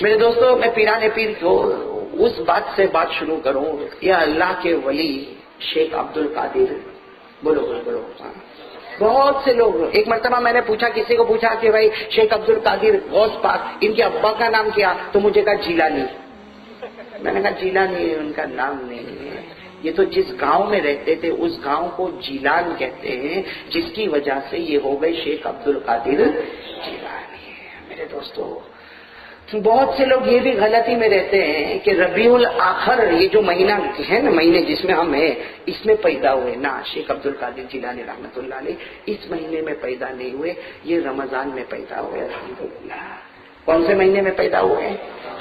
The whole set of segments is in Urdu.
میرے دوستوں، میں پیران پیر کو اس بات سے بات شروع کروں، یا اللہ کے ولی شیخ عبد القادر، بولو بولو بولو. بہت سے لوگ، ایک مرتبہ میں نے پوچھا، کسی کو پوچھا کہ بھائی شیخ عبد القادر غوث پاک، ان کے ابا کا نام کیا؟ تو مجھے کہا جیلانی. میں نے کہا جیلانی ان کا نام نہیں ہے، یہ تو جس گاؤں میں رہتے تھے اس گاؤں کو جیلان کہتے ہیں، جس کی وجہ سے یہ ہو گئے شیخ عبد القادر جیلانی. میرے دوستو، بہت سے لوگ یہ بھی غلطی میں رہتے ہیں کہ ربیع الاخر، یہ جو مہینہ ہے نا، مہینے جس میں ہم ہیں، اس میں پیدا ہوئے. نہ، شیخ عبد القادر جیلانی رحمۃ اللہ علیہ اس مہینے میں پیدا نہیں ہوئے، یہ رمضان میں پیدا ہوئے. الحمدللہ. کون سے مہینے میں پیدا ہوئے ہیں؟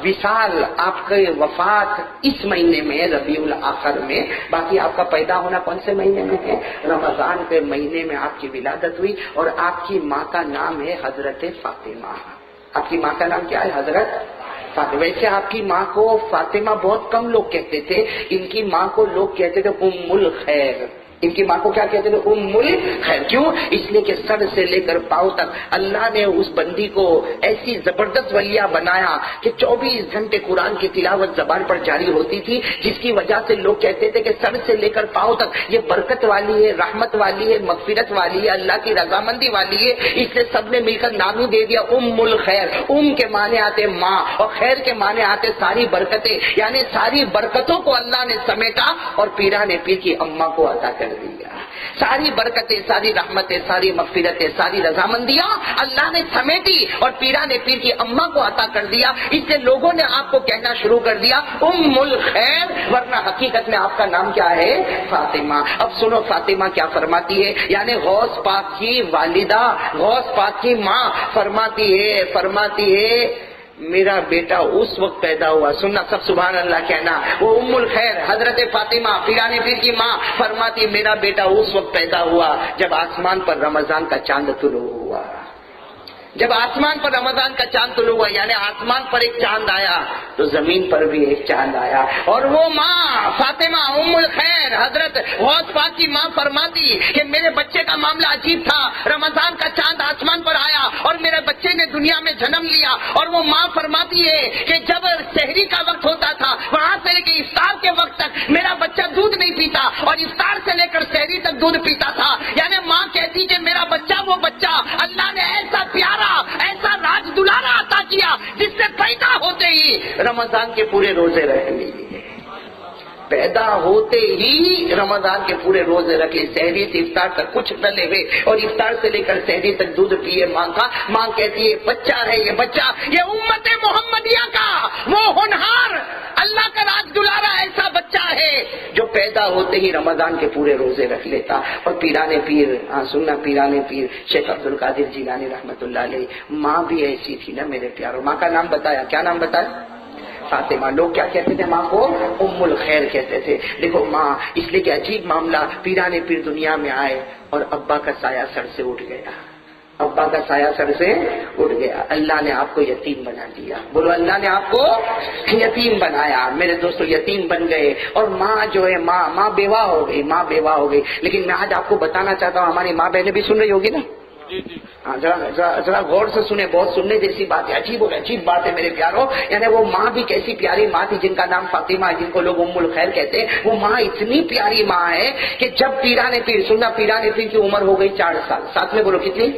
وصال، آپ کی وفات اس مہینے میں ہے، ربیع الاخر میں. باقی آپ کا پیدا ہونا کون سے مہینے میں ہے؟ رمضان کے مہینے میں آپ کی ولادت ہوئی. اور آپ کی ماں کا نام ہے حضرت فاطمہ. آپ کی ماں کا نام کیا ہے؟ حضرت فاطمہ. ویسے آپ کی ماں کو فاطمہ بہت کم لوگ کہتے تھے، ان کی ماں کو لوگ کہتے تھے ام الخیر. ان کی ماں کو کیا کہتے تھے؟ ام الخیر. کیوں؟ اس لیے کہ سر سے لے کر پاؤں تک اللہ نے اس بندی کو ایسی زبردست ولیہ بنایا کہ 24 گھنٹے قرآن کی تلاوت زبان پر جاری ہوتی تھی، جس کی وجہ سے لوگ کہتے تھے کہ سر سے لے کر پاؤں تک یہ برکت والی ہے، رحمت والی ہے، مغفرت والی ہے، اللہ کی رضامندی والی ہے. اس لیے سب نے مل کر نام ہی دے دیا ام الخیر. ام کے معنی آتے ماں، اور خیر کے معنی آتے ساری برکتیں، یعنی ساری برکتوں کو اللہ نے سمیٹا اور پیران پیر کی اماں کو عطا کر دیا. ساری برکتیں، ساری رحمتیں، ساری مغفرتیں، ساری رضامندیاں اللہ نے سمیٹی اور پیران پیر کی اماں کو عطا کر دیا. اس سے لوگوں نے آپ کو کہنا شروع کر دیا ام الخیر، ورنہ حقیقت میں آپ کا نام کیا ہے؟ فاطمہ. اب سنو فاطمہ کیا فرماتی ہے، یعنی غوث پاک کی والدہ، غوث پاک کی ماں فرماتی ہے میرا بیٹا اس وقت پیدا ہوا. سننا سب سبحان اللہ کہنا. وہ ام الخیر حضرت فاطمہ پیران پیر کی ماں فرماتی میرا بیٹا اس وقت پیدا ہوا جب آسمان پر رمضان کا چاند طلوع ہوا. جب آسمان پر رمضان کا چاند طلوع ہوا، یعنی آسمان پر ایک چاند آیا تو زمین پر بھی ایک چاند آیا. اور وہ ماں فاطمہ ام الخیر حضرت غوث پاک کی ماں فرماتی کہ میرے بچے کا معاملہ عجیب تھا. رمضان کا چاند آسمان پر آیا اور میرے بچے نے دنیا میں جنم لیا. اور وہ ماں فرماتی ہے کہ جب سحری کا وقت ہوتا تھا، وہاں سے لے کے افطار کے وقت تک میرا بچہ دودھ نہیں پیتا، اور افطار سے لے کر سحری تک دودھ پیتا تھا. یعنی ماں کہتی کہ میرا بچہ وہ بچہ اللہ نے ایسا پیارا، ایسا راج دلارا عطا کیا جس سے پیدا ہوتے ہی رمضان کے پورے روزے رکھ لیے. پیدا ہوتے ہی رمضان کے پورے روزے رکھے، سحری سے افطار تک کچھ نہ لے ہوئے، اور افطار سے لے کر سحری تک دودھ پیے ماں کا. ماں کہتی ہے بچہ ہے یہ بچہ، یہ امت محمدیہ کا وہ ہونہار اللہ کا راج دلارا ایسا بچہ ہے جو پیدا ہوتے ہی رمضان کے پورے روزے رکھ لیتا. اور پیران پیر، سننا پیران پیر شیخ عبد القادر جیلانی رحمۃ اللہ علیہ، ماں بھی ایسی تھی نا میرے پیاروں. ماں کا نام بتایا، کیا نام بتایا؟ فاطمہ. لوگ کیا کہتے تھے ماں کو؟ ام الخیر کہتے تھے. دیکھو ماں، اس لیے کہ عجیب معاملہ، پیران پیر دنیا میں آئے اور ابا کا سایہ سر سے اٹھ گیا. ابا کا سایہ سر سے اٹھ گیا. اللہ نے آپ کو یتیم بنا دیا. بولو اللہ نے آپ کو یتیم بنایا. میرے دوستو یتیم بن گئے، اور ماں جو ہے ماں بیوہ ہو گئی، ماں بیوہ ہو گئی. لیکن میں آج آپ کو بتانا چاہتا ہوں، ہماری ماں بہنیں بھی سن رہی ہوگی نا، ذرا غور سے سنیں، بہت سننے جیسی بات ہے، عجیب بات ہے میرے پیاروں. یعنی وہ ماں بھی کیسی پیاری ماں تھی جن کا نام فاطمہ ہے، جن کو لوگ ام الخیر کہتے ہیں. وہ ماں اتنی پیاری ماں ہے کہ جب پیران پیر، سننا پیران پیر کی عمر ہو گئی 4 سال. ساتھ میں بولو کتنی؟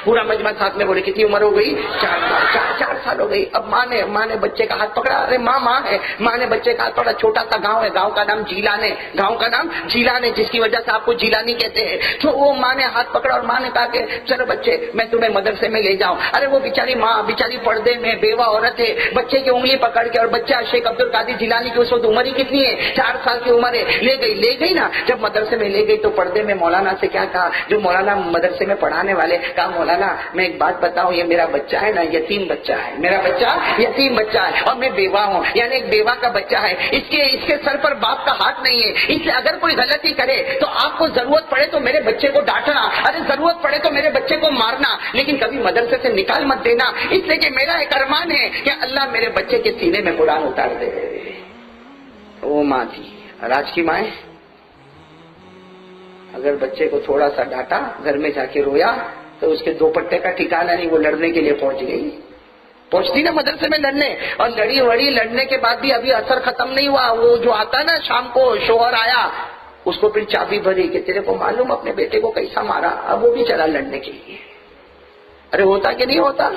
پورا مجمع ساتھ میں بولے کتنی عمر ہو گئی؟ 4 سال ہو گئی. اب ماں نے بچے کا ہاتھ پکڑا. ارے ماں ہے، ماں نے بچے کا ہاتھ پکڑا. چھوٹا سا گاؤں ہے، گاؤں کا نام جیلان ہے، گاؤں کا نام جیلان ہے، جس کی وجہ سے آپ کو جیلانی کہتے ہیں. تو وہ ماں نے ہاتھ پکڑا اور ماں نے کہا کہ چلو بچے میں تمہیں مدرسے میں لے جاؤں. ارے وہ بیچاری ماں، بیچاری پردے میں بیوہ عورت ہے، بچے کی انگلی پکڑ کے، اور بچہ شیخ عبد القادر جیلانی کی اس وقت عمر ہی کتنی ہے؟ 4 سال کی عمر ہے. لے گئی نا. جب مدرسے میں لے گئی تو پردے میں مولانا سے کیا کہا، جو مولانا مدرسے میں پڑھانے والے، کہا مولانا میں ایک بات بتاؤں، یہ میرا بچہ ہے نا یتیم بچہ ہے، میرا بچہ یتیم بچہ ہے، اور میں بیوہ ہوں، یعنی ایک بیوہ کا بچہ ہے. اس کے سر پر باپ کا ہاتھ نہیں ہے. اس لیے اگر کوئی غلطی کرے تو آپ کو ضرورت پڑے تو میرے بچے کو ڈانٹنا، ارے ضرورت پڑے تو میرے بچے کو مارنا، لیکن کبھی مدرسے سے نکال مت دینا. اس لیے کہ میرا ایک ارمان ہے کہ اللہ میرے بچے کے سینے میں قرآن اتار دے. وہ ماں تھی. اور آج کی مائیں اگر بچے کو تھوڑا سا ڈانٹا، گھر میں جا کے رویا، تو اس کے 2 پٹے کا ٹھکانا نہیں، وہ لڑنے کے لیے پہنچ گئی. پہنچتی نا مدرسے میں لڑنے، اور لڑی وڑی، لڑنے کے بعد بھی ابھی اثر ختم نہیں ہوا. وہ جو آتا نا شام کو، شوہر آیا، اس کو پھر چابی بھری کہ تیرے کو معلوم اپنے بیٹے کو کیسا مارا. اب وہ بھی چلا لڑنے کے لیے. ارے ہوتا کہ نہیں ہوتا؟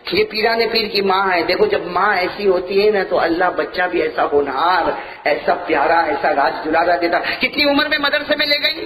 یہ پیرانے پیر کی ماں ہے. دیکھو جب ماں ایسی ہوتی ہے نا تو اللہ بچہ بھی ایسا ہونہار، ایسا پیارا، ایسا راج دلارا دیتا. کتنی عمر میں مدرسے میں لے گئی؟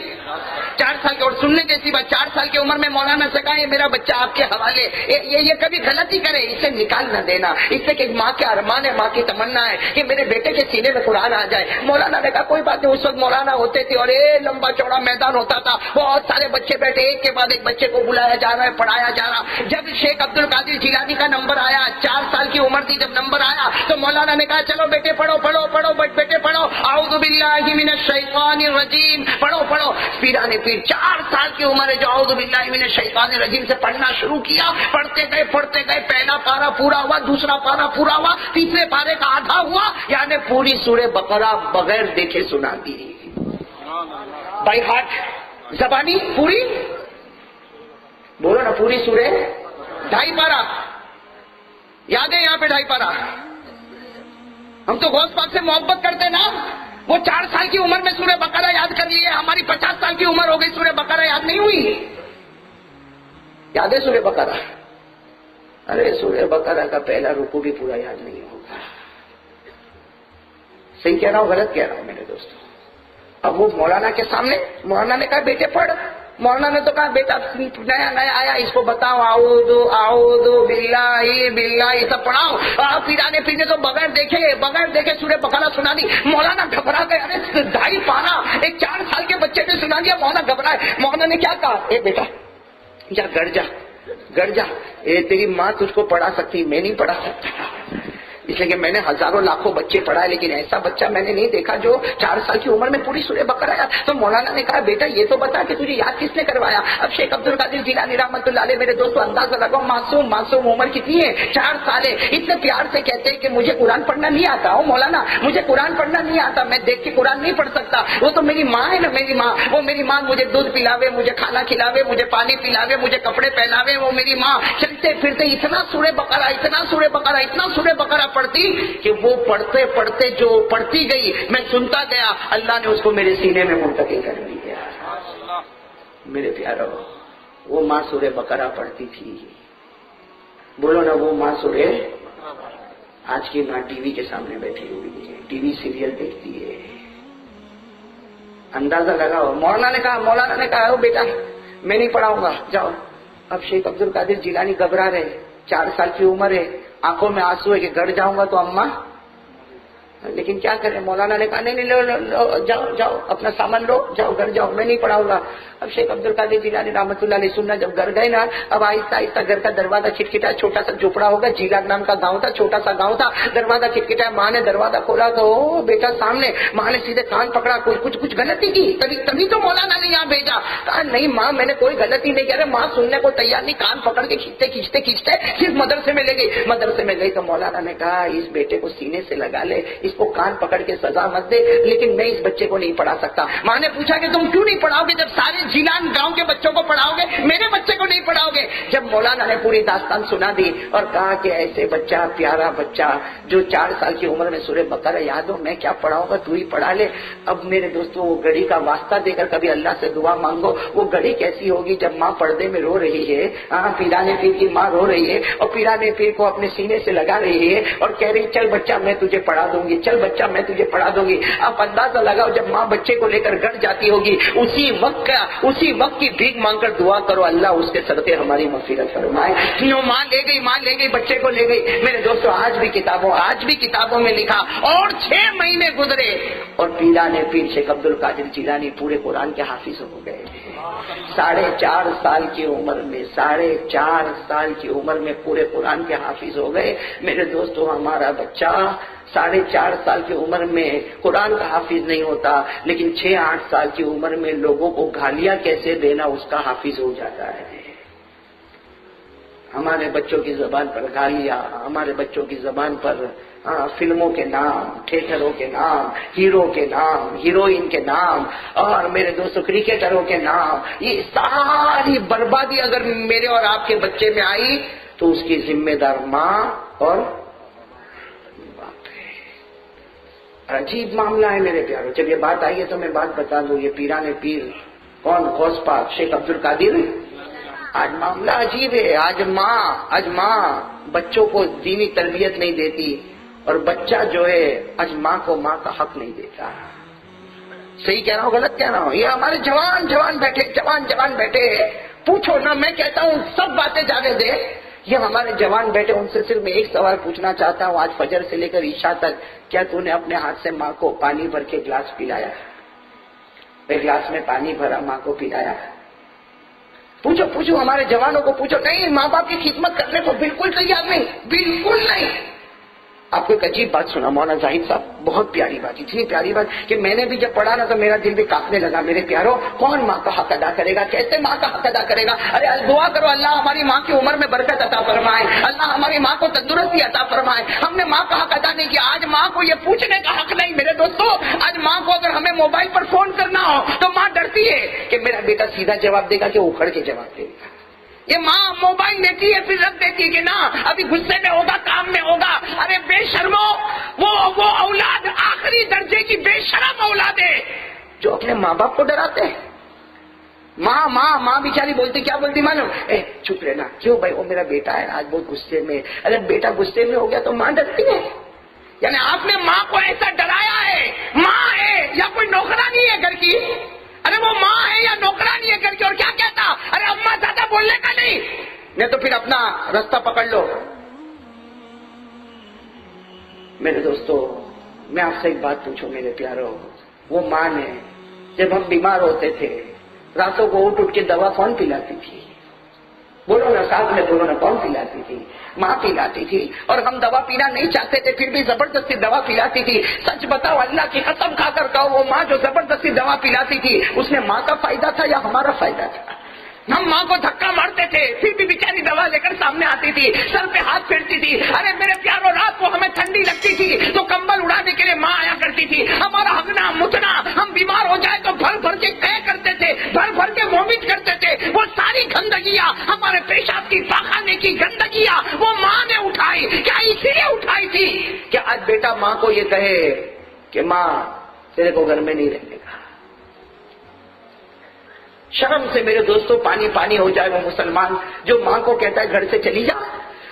4 سال کی. اور سننے جیسی بات، 4 سال کی عمر میں مولانا سے کہا یہ میرا بچہ آپ کے حوالے. یہ کبھی غلطی کرے اسے نکال نہ دینا. اس سے کہ ماں کے ارمان ہے، ماں کی تمنا ہے کہ میرے بیٹے کے سینے میں قرآن آ جائے. مولانا نے کہا کوئی بات نہیں. اس وقت مولانا ہوتے تھے اور لمبا چوڑا میدان ہوتا تھا، بہت سارے بچے بیٹھے، ایک کے بعد ایک بچے کو بلایا جا رہا ہے، پڑھایا جا رہا. جب شیخ عبد القادر جیلانی کا نمبر آیا، 4 سال کی عمر تھی جب نمبر آیا، تو مولانا نے کہا چلو بیٹے پڑھو پڑھو پڑھو بیٹے پڑھو، اعوذ باللہ من الشیطان الرجیم، پڑھو پڑھو. پیرانے پیر 4 سال کی عمر ہے جو اعوذ باللہ من الشیطان الرجیم سے پڑھنا شروع کیا. پڑھتے گئے، پہلا پارہ پورا ہوا، دوسرا پارہ پورا ہوا، تیسرے پارے کا آدھا ہوا، یعنی پوری سورہ بقرہ بغیر دیکھے سنا دی، بائی ہارٹ، زبانی پوری. بولو نا، پوری سورہ 2.5 پارہ یاد ہے. یہاں پہ 2.5 پارہ. ہم تو غوث پاک سے محبت کرتے نا. وہ 4 سال کی عمر میں سورہ بقرہ یاد کر لیے. ہماری 50 سال کی عمر ہو گئی، سورہ بقرہ یاد نہیں ہوئی. یاد ہے سورہ بقرہ؟ ارے سورہ بقرہ کا پہلا رکوع بھی پورا یاد نہیں ہوگا. صحیح کہہ رہا ہوں غلط کہہ رہا ہوں میرے دوستوں؟ اب وہ مولانا کے سامنے، مولانا نے کہا بیٹے پڑھ. مولانا نے تو کہا بیٹا نیا نیا آیا، اس کو بتاؤ اعوذ باللہ یہ سب پڑھاؤ. پیرانے پینے تو بغیر دیکھے سورہ بقرہ سنا دی. مولانا گھبرا گئے. ارے 2.5 پارہ ایک 4 سال کے بچے نے سنا دیا. مولانا گھبرائے. مولانا نے کیا کہا؟ اے بیٹا جا گڑ جا. تیری ماں تجھ کو پڑھا سکتی، میں نہیں پڑھا سکتا. اس لیے کہ میں نے ہزاروں لاکھوں بچے پڑھائے، لیکن ایسا بچہ میں نے نہیں دیکھا جو 4 سال کی عمر میں پوری سورہ بقرہ یاد. تو مولانا نے کہا بیٹا یہ تو بتا کہ تجھے یاد کس نے کروایا. اب شیخ عبد القادر جیلانی رحمۃ اللہ علیہ میرے دوستوں اندازہ لگاؤ، معصوم عمر کتنی ہے؟ 4 سال ہے. اتنے پیار سے کہتے ہیں کہ مجھے قرآن پڑھنا نہیں آتا. مولانا مجھے قرآن پڑھنا نہیں آتا، میں دیکھ کے قرآن نہیں پڑھ سکتا. وہ تو میری ماں ہے نا، میری ماں. وہ میری ماں مجھے دودھ پلاوے، مجھے کھانا کھلاوے، مجھے پانی پلاوے، مجھے کپڑے پہناوے. وہ میری ماں چلتے پھرتے اتنا سورہ بقرہ پڑھتی کہ وہ پڑھتے جو پڑھتی گئی میں سنتا گیا. اللہ نے اس کو میرے سینے میں منتقل کر دیا. میرے پیارو، وہ ماں سورہ بقرہ پڑھتی تھی. بولو نا، وہ ماں سورہ. آج کی ماں ٹی وی کے سامنے بیٹھی ہوئی ہے، ٹی وی سیریل دیکھتی ہے. اندازہ لگاؤ. مولانا نے کہا بیٹا میں نہیں پڑھاؤں گا، جاؤ. اب شیخ عبد القادر جیلانی گھبرا رہے. 4 سال کی عمر ہے، آنکھوں میں آنسو ہے کہ گھر جاؤں گا تو اماں. لیکن کیا کریں؟ مولانا نے کہا نہیں لو جاؤ اپنا سامان لو، جاؤ گھر جاؤ، میں نہیں پڑھاؤں گا. اب شیخ عبد القادر جیلانی رحمۃ اللہ علیہ سننا جب گھر گئے نا، اب آہستہ آہستہ گھر کا دروازہ کھٹکھٹا. چھوٹا سا جھوپڑا ہوگا، جیلان نام کا گاؤں تھا، چھوٹا سا گاؤں تھا. دروازہ کھٹکھٹا. ماں نے دروازہ کھولا تو بیٹا سامنے. ماں نے سیدھے کان پکڑا. کچھ غلطی کی تبھی تو مولانا نے یہاں بھیجا. کہا نہیں ماں میں نے کوئی غلطی نہیں کیا. ماں سننے کو تیار نہیں. کان پکڑ کے کھینچتے صرف مدرسے میں لے گئی. تو مولانا نے کہا اس بیٹے کو سینے سے لگا لے، اس کو کان پکڑ کے سزا مت دے، لیکن میں اس بچے کو نہیں پڑھا سکتا. ماں نے پوچھا کہ تم کیوں نہیں پڑھاؤ گے؟ جب سارے جیلان گاؤں کے بچوں کو پڑھاؤ گے، میرے بچے کو نہیں پڑھاؤ گے. جب مولانا نے پوری داستان سنا دی اور کہا کہ ایسے بچہ، پیارا بچہ جو 4 سال کی عمر میں سورہ بقرہ یاد ہو، میں کیا پڑھاؤں گا، تو ہی پڑھا لے. اب میرے دوستوں وہ گھڑی کا واسطہ دے کر کبھی اللہ سے دعا مانگو. وہ گھڑی کیسی ہوگی جب ماں پردے میں رو رہی ہے. پیرانے پیر کی ماں رو رہی ہے اور پیرانے پیر کو اپنے سینے سے لگا رہی ہے اور کہہ رہی چل بچہ میں تجھے پڑھا دوں گی، چل بچہ میں تجھے پڑھا دوں گی. آپ اندازہ لگاؤ جب ماں بچے کو لے کر گھر جاتی ہوگی، اسی وقت کی بھیک مانگ کر دعا کرو اللہ اس کے صدقے ہماری مغفرت فرمائے. ماں لے گئی بچے کو لے گئی. میرے دوستو آج بھی کتابوں میں لکھا. اور 6 مہینے گزرے اور پیرانے پیر شیخ عبد القادر جیلانی پورے قرآن کے حافظ ہو گئے. 4.5 سال کی عمر میں پورے قرآن کے حافظ ہو گئے. میرے دوستو ہمارا بچہ 4.5 سال کی عمر میں قرآن کا حافظ نہیں ہوتا، لیکن 6-8 سال کی عمر میں لوگوں کو گالیاں کیسے دینا اس کا حافظ ہو جاتا ہے. ہمارے بچوں کی زبان پر گالیاں، ہمارے بچوں کی زبان پر فلموں کے نام، تھیٹروں کے نام، ہیرو کے نام، ہیروئن کے نام، اور میرے دوستوں کرکٹروں کے نام. یہ ساری بربادی اگر میرے اور آپ کے بچے میں آئی تو اس کی ذمہ دار ماں اور باپ ہے۔ عجیب معاملہ ہے میرے پیاروں۔ جب یہ بات آئی ہے تو میں بات بتا دوں، یہ پیران پیر کون؟ غوث پاک شیخ عبد القادر۔ آج معاملہ عجیب ہے۔ آج ماں بچوں کو دینی تربیت نہیں دیتی، اور بچہ جو ہے آج ماں کو ماں کا حق نہیں دیتا۔ صحیح کہہ رہا ہوں غلط کہہ رہا ہوں؟ یہ ہمارے جوان بیٹھے پوچھو نہ، میں کہتا ہوں سب باتیں جانے دے، یہ ہمارے جوان بیٹے، ان سے صرف میں ایک سوال پوچھنا چاہتا ہوں، آج فجر سے لے کر عشاء تک کیا تو نے اپنے ہاتھ سے ماں کو پانی بھر کے گلاس پلایا؟ ایک گلاس میں پانی بھرا ماں کو پلایا؟ پوچھو ہمارے جوانوں کو پوچھو۔ نہیں، ماں باپ کی خدمت کرنے کو بالکل تیار نہیں، بالکل نہیں۔ آپ کو ایک عجیب بات سنا مولانا زاہد صاحب، بہت پیاری بات، اتنی پیاری بات کہ میں نے بھی جب پڑھا نا تو میرا دل بھی کانپنے لگا۔ میرے پیاروں، کون ماں کا حق ادا کرے گا؟ کیسے ماں کا حق ادا کرے گا؟ ارے دعا کرو اللہ ہماری ماں کی عمر میں برکت عطا فرمائے، اللہ ہماری ماں کو تندرستی عطا فرمائے۔ ہم نے ماں کا حق ادا نہیں کیا۔ آج ماں کو یہ پوچھنے کا حق نہیں میرے دوستو۔ آج ماں کو اگر ہمیں موبائل پر فون کرنا ہو تو ماں ڈرتی ہے کہ میرا بیٹا سیدھا جواب دے گا کہ اکھڑ کے جواب دے گا۔ یہ ماں موبائل دیتی ہے پھر رکھ دیتی ہے کہ نہ ابھی غصے میں ہوگا، کام میں ہوگا۔ ارے بے شرمو، وہ اولاد آخری درجے کی بے شرم اولاد ہے جو اپنے ماں باپ کو ڈراتے ہیں۔ ماں بیچاری بولتی، کیا بولتی معلوم؟ چپ رہنا، کیوں بھائی؟ وہ میرا بیٹا ہے آج بہت غصے میں۔ ارے بیٹا غصے میں ہو گیا تو ماں ڈرتی ہے؟ یعنی آپ نے ماں کو ایسا ڈرایا ہے، ماں ہے یا کوئی نوکرانی ہے گھر کی؟ ارے وہ ماں ہے یا نوکرانی ہے گھر کی؟ اور کیا کہتا؟ ارے اماں زیادہ بولنے کا نہیں تو پھر اپنا راستہ پکڑ لو۔ میرے دوستو، میں آپ سے ایک بات پوچھوں میرے پیاروں، وہ ماں نے جب ہم بیمار ہوتے تھے راتوں کو اٹھ کے دوا کون پلاتی تھی؟ بولو نا، ساتھ میں بولو نا، کون پلاتی تھی؟ ماں پلاتی تھی۔ اور ہم دوا پینا نہیں چاہتے تھے پھر بھی زبردستی دوا پلاتی تھی۔ سچ بتاؤ، اللہ کی قسم کھا کر کہو، وہ ماں جو زبردستی دوا پلاتی تھی اس میں ماں کا فائدہ تھا یا ہمارا فائدہ تھا؟ ہم ماں کو دھکا مارتے تھے پھر بھی بیچاری دوا لے کر سامنے آتی تھی، سر پہ ہاتھ پھیرتی تھی۔ ارے میرے پیاروں، رات کو ہمیں ٹھنڈی لگتی تھی تو کمبل اڑانے کے لیے ماں آیا کرتی تھی۔ ہمارا ہگنا متنا، ہم بیمار ہو جائے تو بھر بھر کے قے کرتے تھے، بھر بھر کے وومٹ کرتے تھے۔ وہ ساری گندگیاں، ہمارے پیشاب کی، پاخانے کی گندگیاں وہ ماں نے اٹھائی۔ کیا اسی لیے اٹھائی تھی کہ آج بیٹا ماں کو یہ کہے کہ ماں تیرے کو گھر میں نہیں رہنے کا؟ شرم سے میرے دوستوں پانی ہو جائے وہ مسلمان جو ماں کو کہتا ہے گھر سے چلی جا،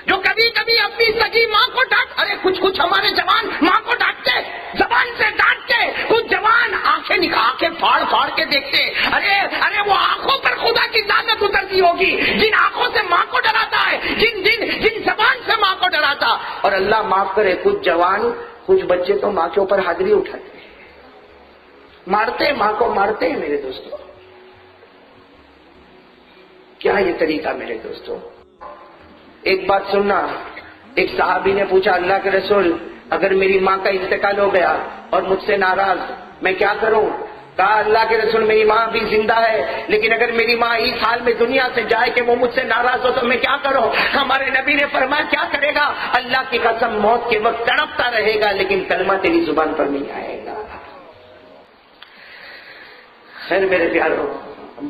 جو کبھی کبھی اپنی سگی ماں کو ڈانٹ۔ ارے کچھ ہمارے جوان ماں کو ڈانٹتے، زبان سے ڈانٹتے، کچھ جوان آنکھیں پھاڑ کے دیکھتے۔ ارے وہ آنکھوں پر خدا کی لعنت اترتی ہوگی جن آنکھوں سے ماں کو ڈراتا ہے، جن زبان سے ماں کو ڈراتا۔ اور اللہ معاف کرے، کچھ جوان، کچھ بچے تو ماں کے اوپر حاضری اٹھاتے ہیں، مارتے، ماں کو مارتے ہیں میرے دوستوں۔ کیا یہ طریقہ میرے دوستوں؟ ایک بات سننا، ایک صحابی نے پوچھا، اللہ کے رسول اگر میری ماں کا انتقال ہو گیا اور مجھ سے ناراض، میں کیا کروں؟ کہا اللہ کے رسول میری ماں بھی زندہ ہے، لیکن اگر میری ماں اس حال میں دنیا سے جائے کہ وہ مجھ سے ناراض ہو تو میں کیا کروں؟ ہمارے نبی نے فرمایا کیا کرے گا؟ اللہ کی قسم موت کے وقت تڑپتا رہے گا لیکن کلمہ تیری زبان پر نہیں آئے گا۔ خیر میرے پیاروں،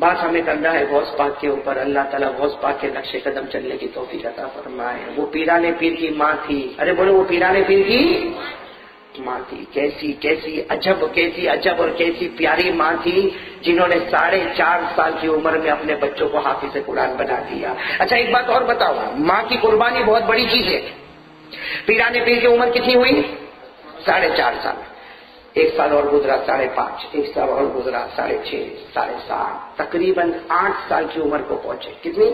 بات ہمیں کرنا ہے غوث پاک کے اوپر۔ اللہ تعالیٰ غوث پاک کے نقش قدم چلنے کی توفیق عطا فرمائے۔ وہ پیران پیر کی ماں تھی، ارے بولو، وہ پیران پیر کی ماں تھی۔ کیسی عجب اور کیسی پیاری ماں تھی جنہوں نے 4.5 سال کی عمر میں اپنے بچوں کو حافظ قرآن بنا دیا۔ اچھا ایک بات اور بتاؤ، ماں کی قربانی بہت بڑی چیز ہے۔ پیران پیر کی عمر کتنی ہوئی؟ 4.5 سال۔ 1 سال اور گزرا 5.5، 1 سال اور گزرا 6.5، 7.5، تقریباً 8 سال کی عمر کو پہنچے۔ کتنی؟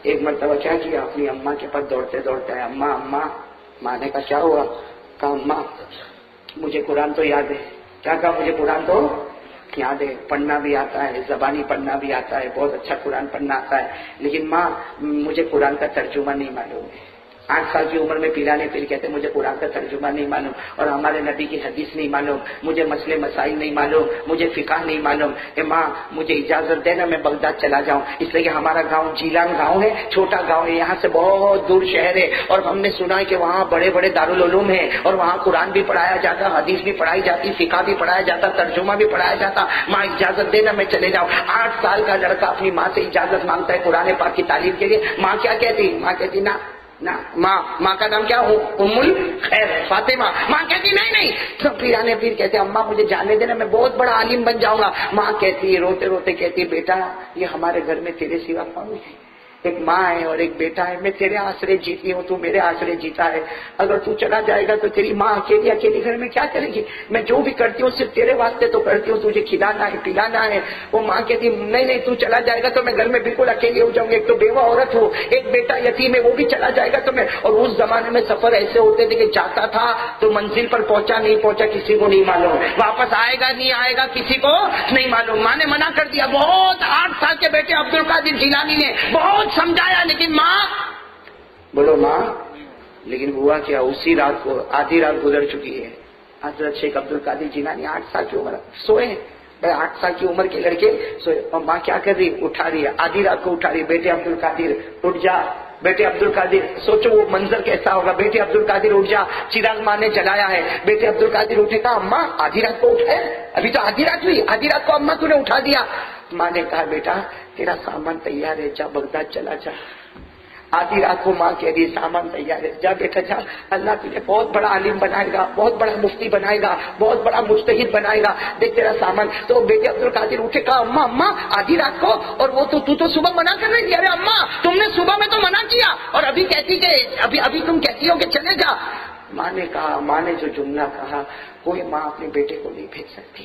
ایک مرتبہ کیا کیا، اپنی اماں کے پاس دوڑتے ہیں، اماں۔ ماں نے کہا کیا ہوا؟ کہا اماں مجھے قرآن تو یاد ہے۔ کیا کہا؟ مجھے قرآن تو یاد ہے، پڑھنا بھی آتا ہے، زبانی پڑھنا بھی آتا ہے، بہت اچھا قرآن پڑھنا آتا ہے، لیکن ماں مجھے قرآن کا ترجمہ نہیں معلوم ہے۔ 8 سال کی عمر میں پیرانے پیر کہتے مجھے قرآن کا ترجمہ نہیں معلوم اور ہمارے نبی کی حدیث نہیں معلوم، مجھے مسئلے مسائل نہیں معلوم، مجھے فقہ نہیں معلوم۔ کہ ماں مجھے اجازت دینا میں بغداد چلا جاؤں، اس لیے کہ ہمارا گاؤں جیلان گاؤں ہے، چھوٹا گاؤں ہے، یہاں سے بہت دور شہر ہے اور ہم نے سنا ہے کہ وہاں بڑے بڑے دارالعلوم ہیں اور وہاں قرآن بھی پڑھایا جاتا، حدیث بھی پڑھائی جاتی، فقہ بھی پڑھایا جاتا، ترجمہ بھی پڑھایا جاتا۔ ماں اجازت دینا میں چلے جاؤں۔ 8 سال کا لڑکا اپنی ماں سے اجازت مانگتا ہے قرآن پاک کی تعلیم کے لیے۔ ماں کیا کہتی؟ ماں کہتی نا نا ماں کا نام کیا؟ ام الخیر فاطمہ. ماں کہتی نہیں تو پیرانے پیر کہتے اماں مجھے جانے دینا، میں بہت بڑا عالم بن جاؤں گا. ماں کہتی روتے روتے کہتی بیٹا یہ ہمارے گھر میں تیرے سوا کون ہے؟ ایک ماں ہے اور ایک بیٹا ہے، میں تیرے آسرے جیتی ہوں، تو میرے آسرے جیتا ہے. اگر تو چلا جائے گا تو تیری ماں اکیلی گھر میں کیا کرے گی؟ میں جو بھی کرتی ہوں صرف تیرے واسطے تو کرتی ہوں، تجھے کھلانا ہے پلانا ہے. وہ ماں کہتی نہیں تو چلا جائے گا تو میں گھر میں بالکل اکیلی ہو جاؤں گی. ایک تو بیوہ عورت ہو، ایک بیٹا یتیم ہے، وہ بھی چلا جائے گا تو میں. اور اس زمانے میں سفر ایسے ہوتے تھے کہ جاتا تھا تو منزل پر پہنچا نہیں پہنچا کسی کو نہیں معلوم، واپس آئے گا نہیں آئے گا کسی کو نہیں معلوم. ماں نے منع کر دیا. بہت 8 سال کے بیٹے عبد القادر جیلانی نے بہت سمجھایا، لیکن ماں بولو ماں. لیکن ہوا کیا؟ اسی رات کو آدھی رات گزر چکی ہے. حضرت شیخ عبد القادر جیلانی 8 سال کی عمر سوئے. 8 سال کی عمر کے لڑکے سوئے اور ماں کیا کر رہی؟ اٹھا رہی ہے. آدھی رات کو اٹھا رہی ہے، بیٹے عبد القادر اٹھ جا، بیٹے عبد القادر. سوچو وہ منظر کیسا ہوگا. بیٹے عبد القادر اٹھ جا. چراغ ماں نے جلایا ہے. بیٹے عبد القادر اٹھے. کہا اماں آدھی رات کو اٹھے؟ ابھی تو آدھی رات ہوئی. آدھی رات کو اماں تو نے اٹھا دیا. ماں نے کہا بیٹا تیرا سامان تیار ہے، جا بغداد چلا جا. آدھی رات کو ماں کہہ رہی سامان تیار ہے، جا بیٹا جا، اللہ تجھے بہت بڑا عالم بنائے گا، بہت بڑا مفتی بنائے گا، بہت بڑا مجتہد بنائے گا، دیکھ تیرا سامان. تو بیٹے عبد القادر اٹھے. کہا اماں آدھی رات کو، اور وہ تو صبح منع کر رہی تھی. ارے اماں تم نے صبح میں تو منع کیا اور ابھی کہتی کہ ابھی تم کہتی ہو کہ چلے جا. ماں نے جو جملہ کہا، کوئی ماں اپنے بیٹے کو نہیں بھیج سکتی.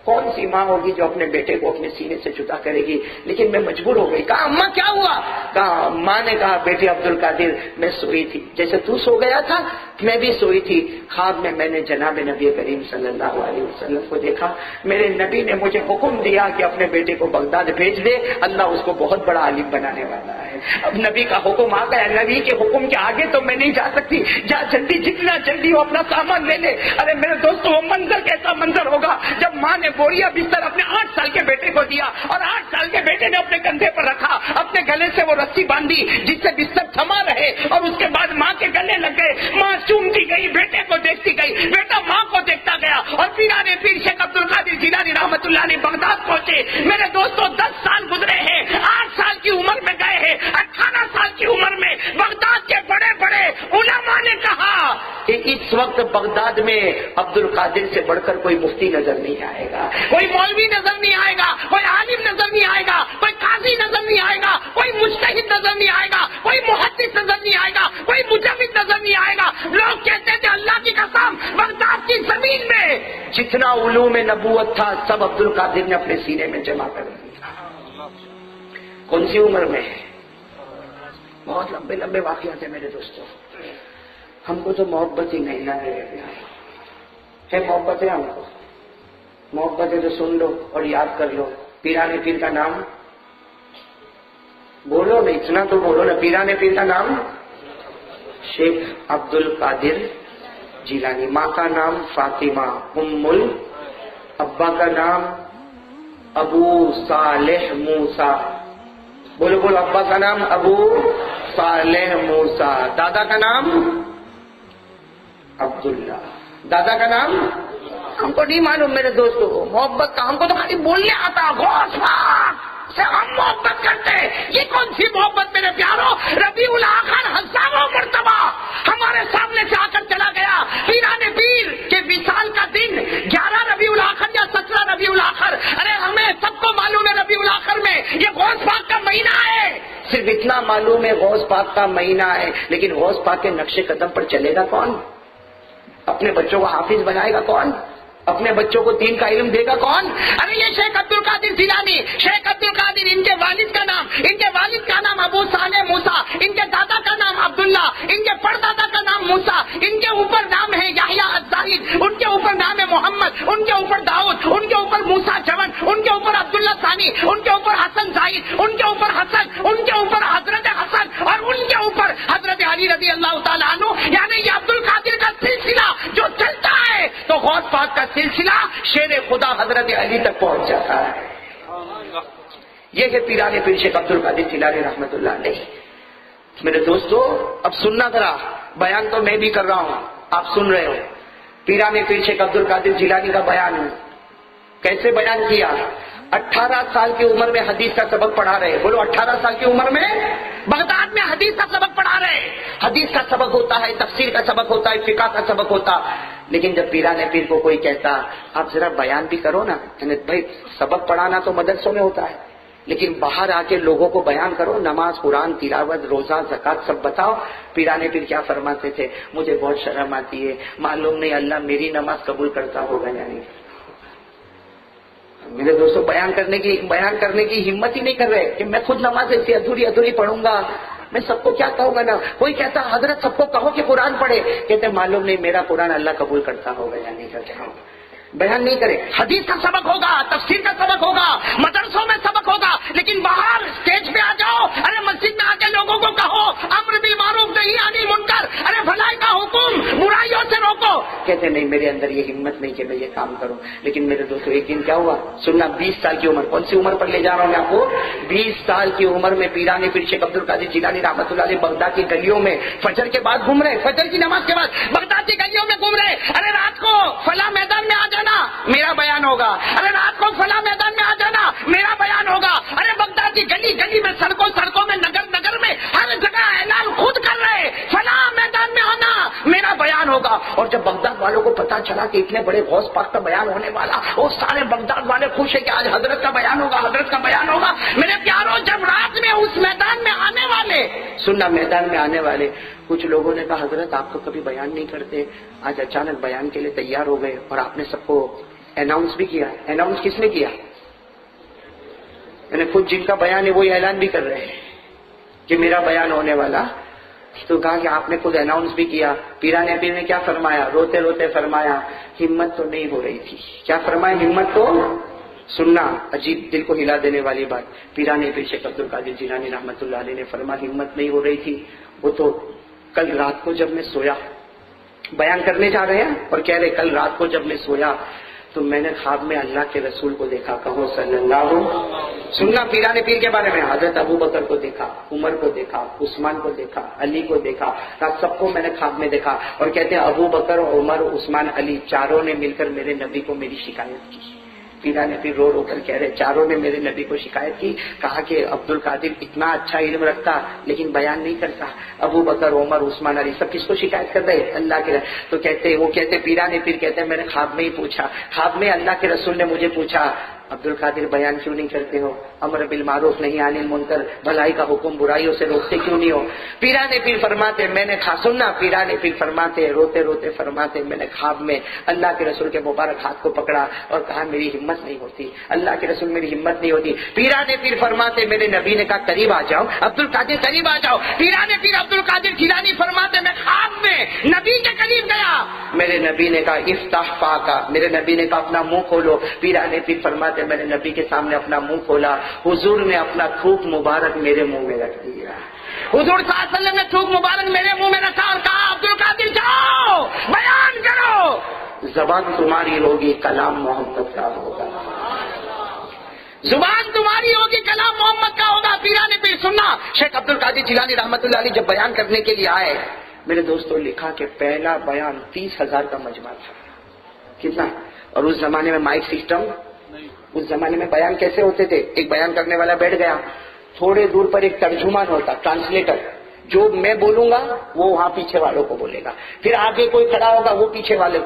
کون سی ماں ہوگی جو اپنے بیٹے کو اپنے سینے سے جدا کرے گی؟ لیکن میں مجبور ہو گئی. کہا اماں کیا ہوا؟ کہا ماں نے کہا بیٹے عبد القادر میں سوئی تھی، جیسے تو سو گیا تھا میں بھی سوئی تھی. خواب میں نے جناب نبی کریم صلی اللہ علیہ وسلم کو دیکھا. میرے نبی نے مجھے حکم دیا کہ اپنے بیٹے کو بغداد بھیج دے، اللہ اس کو بہت بڑا عالم بنانے والا ہے. اب نبی کا حکم آ گیا، نبی کے حکم کے آگے تو میں نہیں جا سکتی. جا جلدی، جتنا جلدی ہو اپنا سامان لے لے. ارے میرے دوستوں وہ منظر کیسا منظر ہوگا جب ماں نے بوریا بستر اپنے 8 سال کے بیٹے کو دیا اور 8 سال کے بیٹے نے اپنے کندھے پر رکھا، اپنے گلے سے وہ رسی باندھی جس سے بستر تھما رہے، اور اس کے بعد ماں کے گلے لگ گئے. ماں چومتی گئی، بیٹے کو دیکھتی گئی، بیٹا ماں کو دیکھتا گیا. اور پیرانے پیر شیخ عبد القادر جیلانی رحمت اللہ علیہ بغداد پہنچے. میرے دوستوں 10 سال گزرے ہیں، 8 سال کی عمر میں گئے ہیں، 18 سال کی عمر میں بغداد کے بڑے بڑے علماء نے کہا کہ اس وقت بغداد میں عبد القادر سے بڑھ کر کوئی مفتی نظر نہیں آئے گا، کوئی مولوی نظر نہیں آئے گا، کوئی عالم نظر نہیں آئے گا، کوئی قاضی نظر نہیں آئے گا، کوئی مجتہد نظر نہیں آئے گا، کوئی محدث نظر نہیں آئے گا، کوئی مجود نظر نہیں آئے گا. لوگ کہتے تھے اللہ کی قسم بغداد کی زمین میں جتنا علوم نبوت تھا سب عبد القادر نے اپنے سینے میں جمع کر دیا. کون سی عمر میں؟ بہت لمبے لمبے واقعات ہیں میرے دوستوں. ہم کو تو محبت ہی نہیں ہے. محبت ہے ہم کو، محبت ہے تو سن لو اور یاد کر لو. پیرانے پیر کا نام بولو نا، اتنا تو بولو نا. پیرانے پیر کا نام شیخ عبد القادر جیلانی. ماں کا نام فاطمہ ام ابا کا نام ابو صالح موسیٰ. بولو بولو. ابا کا نام ابو صالح موسیٰ. دادا کا نام عبداللہ. دادا کا نام ہم کو نہیں معلوم میرے دوستوں. محبت کا ہم کو تو خالی بولنے آتا. غوث پاک سے ہم محبت کرتے. یہ کون سی محبت میرے پیاروں؟ ربیع الاخر ہزاروں مرتبہ ہمارے سامنے سے آ کر چلا گیا. پیرانے پیر کے وصال کا دن 11 ربیع الاخر یا 17 ربیع الاخر. ارے ہمیں سب کو معلوم ہے ربیع الاخر میں یہ غوث پاک کا مہینہ ہے. صرف اتنا معلوم ہے غوث پاک کا مہینہ ہے، لیکن غوث پاک کے نقش قدم پر چلے گا کون؟ اپنے بچوں کو حافظ بنائے گا کون؟ اپنے بچوں کو دین کا علم دے گا کون؟ ارے یہ شیخ عبد القادر جیلانی، شیخ عبد القادر، ان کے والد کا نام ابو صالح موسیٰ، ان کے دادا کا نام عبداللہ، ان کے پردادا کا نام موسیٰ، ان کے اوپر نام ہے یحییٰ الزاہد، ان کے اوپر نام ہے محمد، ان کے اوپر داؤد، ان کے اوپر موسیٰ جون، ان کے اوپر عبداللہ ثانی، ان کے اوپر حسن زاہد، ان کے اوپر حسن، ان کے اوپر حضرت حسن، اور ان کے اوپر حضرت علی رضی اللہ تعالیٰ عنہ. یعنی یہ عبد القادر کا سلسلہ جو چلتا ہے تو غوث پاک کا سلسلہ شیر خدا حضرت علی تک پہنچ جاتا ہے. یہ ہے پیرانے پیر شیخ عبد القادر جیلانی رحمت اللہ علیہ. میرے دوستو اب سننا ذرا، بیان تو میں بھی کر رہا ہوں، آپ سن رہے ہو. پیرانے پیر شیخ عبد القادر جیلانی کا بیان ہے. کیسے بیان کیا؟ 18 سال کی عمر میں حدیث کا سبق پڑھا رہے. بولو 18 سال کی عمر میں بغداد میں حدیث کا سبق پڑھا رہے، حدیث کا سبق ہوتا ہے، تفسیر کا سبق ہوتا ہے، فقہ کا سبق ہوتا، لیکن جب پیران پیر کو کوئی کہتا آپ ذرا بیان بھی کرو نا، یعنی بھائی سبق پڑھانا تو مدرسوں میں ہوتا ہے، لیکن باہر آ کے لوگوں کو بیان کرو، نماز، قرآن، تلاوت، روزہ، زکوٰۃ سب بتاؤ۔ پیران پیر کیا فرماتے تھے؟ مجھے بہت شرم آتی ہے، معلوم نہیں اللہ میری نماز قبول کرتا ہوگا یا نہیں۔ میرے دوستوں بیان کرنے کی ہمت ہی نہیں کر رہے کہ میں خود نماز ایسی ادھوری پڑھوں گا، میں سب کو کیا کہوں گا نا۔ کوئی کہتا حضرت سب کو کہو کہ قرآن پڑھے، کہتے معلوم نہیں میرا قرآن اللہ قبول کرتا ہوگا یا نہیں کرتا۔ بیان نہیں کرے، حدیث کا سبق ہوگا، تفسیر کا سبق ہوگا، مدرسوں میں سبق ہوگا، لیکن باہر اسٹیج پہ آ جاؤ، ارے مسجد میں آ کے لوگوں کو کہو امر بالمعروف نہی عن المنکر، ارے بھلائی کا حکم، برائیوں سے روکو، کہتے نہیں میرے اندر یہ ہمت نہیں کہ میں یہ کام کروں۔ لیکن میرے دوستو ایک دن کیا ہوا سننا، 20 سال کی عمر، کون سی عمر پر لے جا رہا ہوں میں آپ کو، 20 سال کی عمر میں پیران پیر شیخ عبد القادر جیلانی رحمۃ اللہ علیہ بغداد کی گلیوں میں فجر کے بعد گھوم رہے، فجر کی نماز کے بعد بغداد کی گلیوں میں گھوم رہے، ارے رات کو فلاں میدان میں آ جانا میرا بیان ہوگا، ارے رات کو فلاں میدان میں آ جانا میرا بیان ہوگا، ارے بغداد کی گلی میں، سڑکوں میں، نگر میں، ہر جگہ اعلان خود کر رہے فلاں میدان میں آنا میرا بیان ہوگا۔ اور جب بغداد والوں کو پتا چلا کہ اتنے بڑے غوث پاک کا بیان ہونے والا، وہ سارے بغداد والے خوش ہیں کہ آج حضرت کا بیان ہوگا، حضرت کا بیان ہوگا۔ میرے پیاروں جب رات میں اس میدان میں آنے والے، سننا میدان میں آنے والے کچھ لوگوں نے کہا حضرت آپ تو کبھی بیان نہیں کرتے، آج اچانک بیان کے لیے تیار ہو گئے اور آپ نے سب کو اناؤنس بھی کیا۔ اناؤنس کس نے کیا؟ یعنی خود جن کا بیان ہے وہی اعلان بھی کر رہے ہیں کہ میرا بیان ہونے والا، تو کہا کہ آپ نے خود اناؤنس بھی کیا۔ پیران پیر نے کیا فرمایا؟ روتے روتے فرمایا ہمت تو نہیں ہو رہی تھی۔ کیا فرمایا؟ ہمت تو، سننا عجیب دل کو ہلا دینے والی بات، پیران پیر شیخ عبد القادر جیلانی رحمۃ اللہ علیہ نے فرمایا ہمت نہیں ہو رہی تھی، وہ تو کل رات کو جب میں سویا، بیان کرنے جا رہے ہیں اور کہہ رہے کل رات کو جب میں سویا تو میں نے خواب میں اللہ کے رسول کو دیکھا، کہو صلی اللہ علیہ، سننا پیران پیر کے بارے میں، حضرت ابو بکر کو دیکھا، عمر کو دیکھا، عثمان کو دیکھا، علی کو دیکھا، سب کو میں نے خواب میں دیکھا۔ اور کہتے ہیں ابو بکر، عمر، عثمان، علی چاروں نے مل کر میرے نبی کو میری شکایت کی۔ پیران پیر رو رو کر کہہ رہے چاروں نے میرے نبی کو شکایت کی، کہا کہ عبد القادر اتنا اچھا علم رکھتا لیکن بیان نہیں کرتا۔ ابو بکر، عمر، عثمان، علی سب کس کو شکایت کر رہے؟ اللہ کے۔ تو کہتے پیران پیر کہتے ہیں میں نے خواب میں ہی پوچھا، خواب میں اللہ کے رسول نے مجھے پوچھا عبد القادر بیان کیوں نہیں کرتے ہو، امر بالمعروف نہی عن المنکر، بھلائی کا حکم برائیوں سے روکتے کیوں نہیں ہو؟ پیران پیر فرماتے میں نے سننا، پیران پیر فرماتے روتے روتے فرماتے میں نے خواب میں اللہ کے رسول کے مبارک ہاتھ کو پکڑا اور کہا میری ہمت نہیں ہوتی، اللہ کے رسول میری ہمت نہیں ہوتی۔ پیران پیر فرماتے میرے نبی نے کہا قریب آ جاؤ عبد القادر، قریب آ جاؤ۔ پیران پیر عبد القادر جیلانی فرماتے میں خواب میں نبی کے قریب گیا، میرے نبی نے کہا افتح فاکا، میرے نبی نے کہا اپنا منہ کھولو۔ پیران پیر فرماتے میں نے نبی کے سامنے اپنا منہ کھولا، حضور نے اپنا تھوک مبارک میرے منہ میں رکھ دیا، حضور صلی اللہ علیہ وسلم نے تھوک مبارک میرے منہ میں رکھا اور کہا عبد القادر جاؤ بیان کرو، زبان تمہاری ہوگی کلام محمد کا ہوگا، زبان تمہاری ہوگی کلام محمد کا ہوگا۔ پیران پیر سننا، شیخ عبد القادر جیلانی رحمۃ اللہ علیہ جب بیان کرنے کے لیے آئے، میرے دوستوں لکھا کہ پہلا بیان 30,000 کا مجمع تھا، کتنا؟ اور اس زمانے میں مائک سسٹم، اس زمانے میں بیان کیسے ہوتے تھے؟ ایک بیان کرنے والا بیٹھ گیا، تھوڑے دور پر ایک ترجمان ہوتا، ٹرانسلیٹر، جو میں بولوں گا وہ وہاں پیچھے والوں کو بولے گا، پھر آگے کوئی کھڑا ہوگا وہ پیچھے والے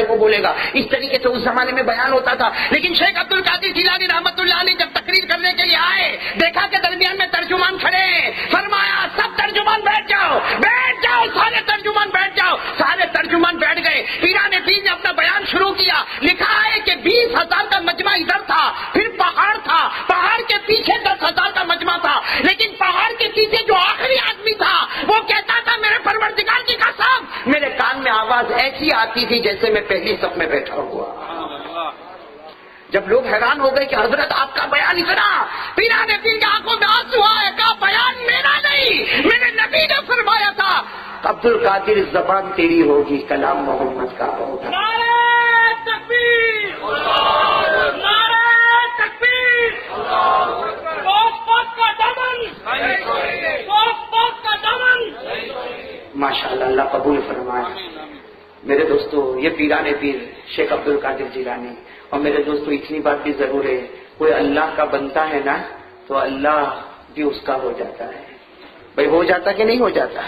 کو بولے گا، اس طریقے سے اس زمانے میں بیان ہوتا تھا۔ لیکن شیخ عبد القادر جیلانی رحمۃ اللہ علیہ جب تقریر کرنے کے لیے آئے، دیکھا کہ درمیان میں ترجمان کھڑے، فرمایا سب ترجمان بیٹھ جاؤ، سارے ترجمان بیٹھ جاؤ، سارے ترجمان بیٹھ گئے۔ پیران پیر نے اپنا بیان شروع کیا، لکھا ہے کہ 20,000 کا مجمع ادھر تھا، پھر پہاڑ تھا، پہاڑ کے پیچھے 10,000 کا مجمع تھا، لیکن پہاڑ کے پیچھے جو آخری آدمی تھا وہ کہتا تھا میرے پروردگار کی قسم، میرے کان میں آواز ایسی آتی تھی جیسے میں پہلی صف میں بیٹھا ہوا۔ جب لوگ حیران ہو گئے کہ حضرت آپ کا بیان اتنا، پیران پیر کی آنکھوں میں آنسو آئے، کہا بیان میرا نہیں، میرے نبی نے فرمایا تھا عبد القادر زبان تیری ہوگی کلام محمد کا ہوگا۔ نعرہ تکبیر، نعرہ تکبیر، ماشاءاللہ، اللہ قبول فرمائے۔ میرے دوستو یہ پیران پیر شیخ عبد القادر جیلانی، اور میرے دوستو اتنی بات بھی ضرور ہے، کوئی اللہ کا بنتا ہے نا تو اللہ بھی اس کا ہو جاتا ہے۔ بھائی ہو جاتا کہ نہیں ہو جاتا؟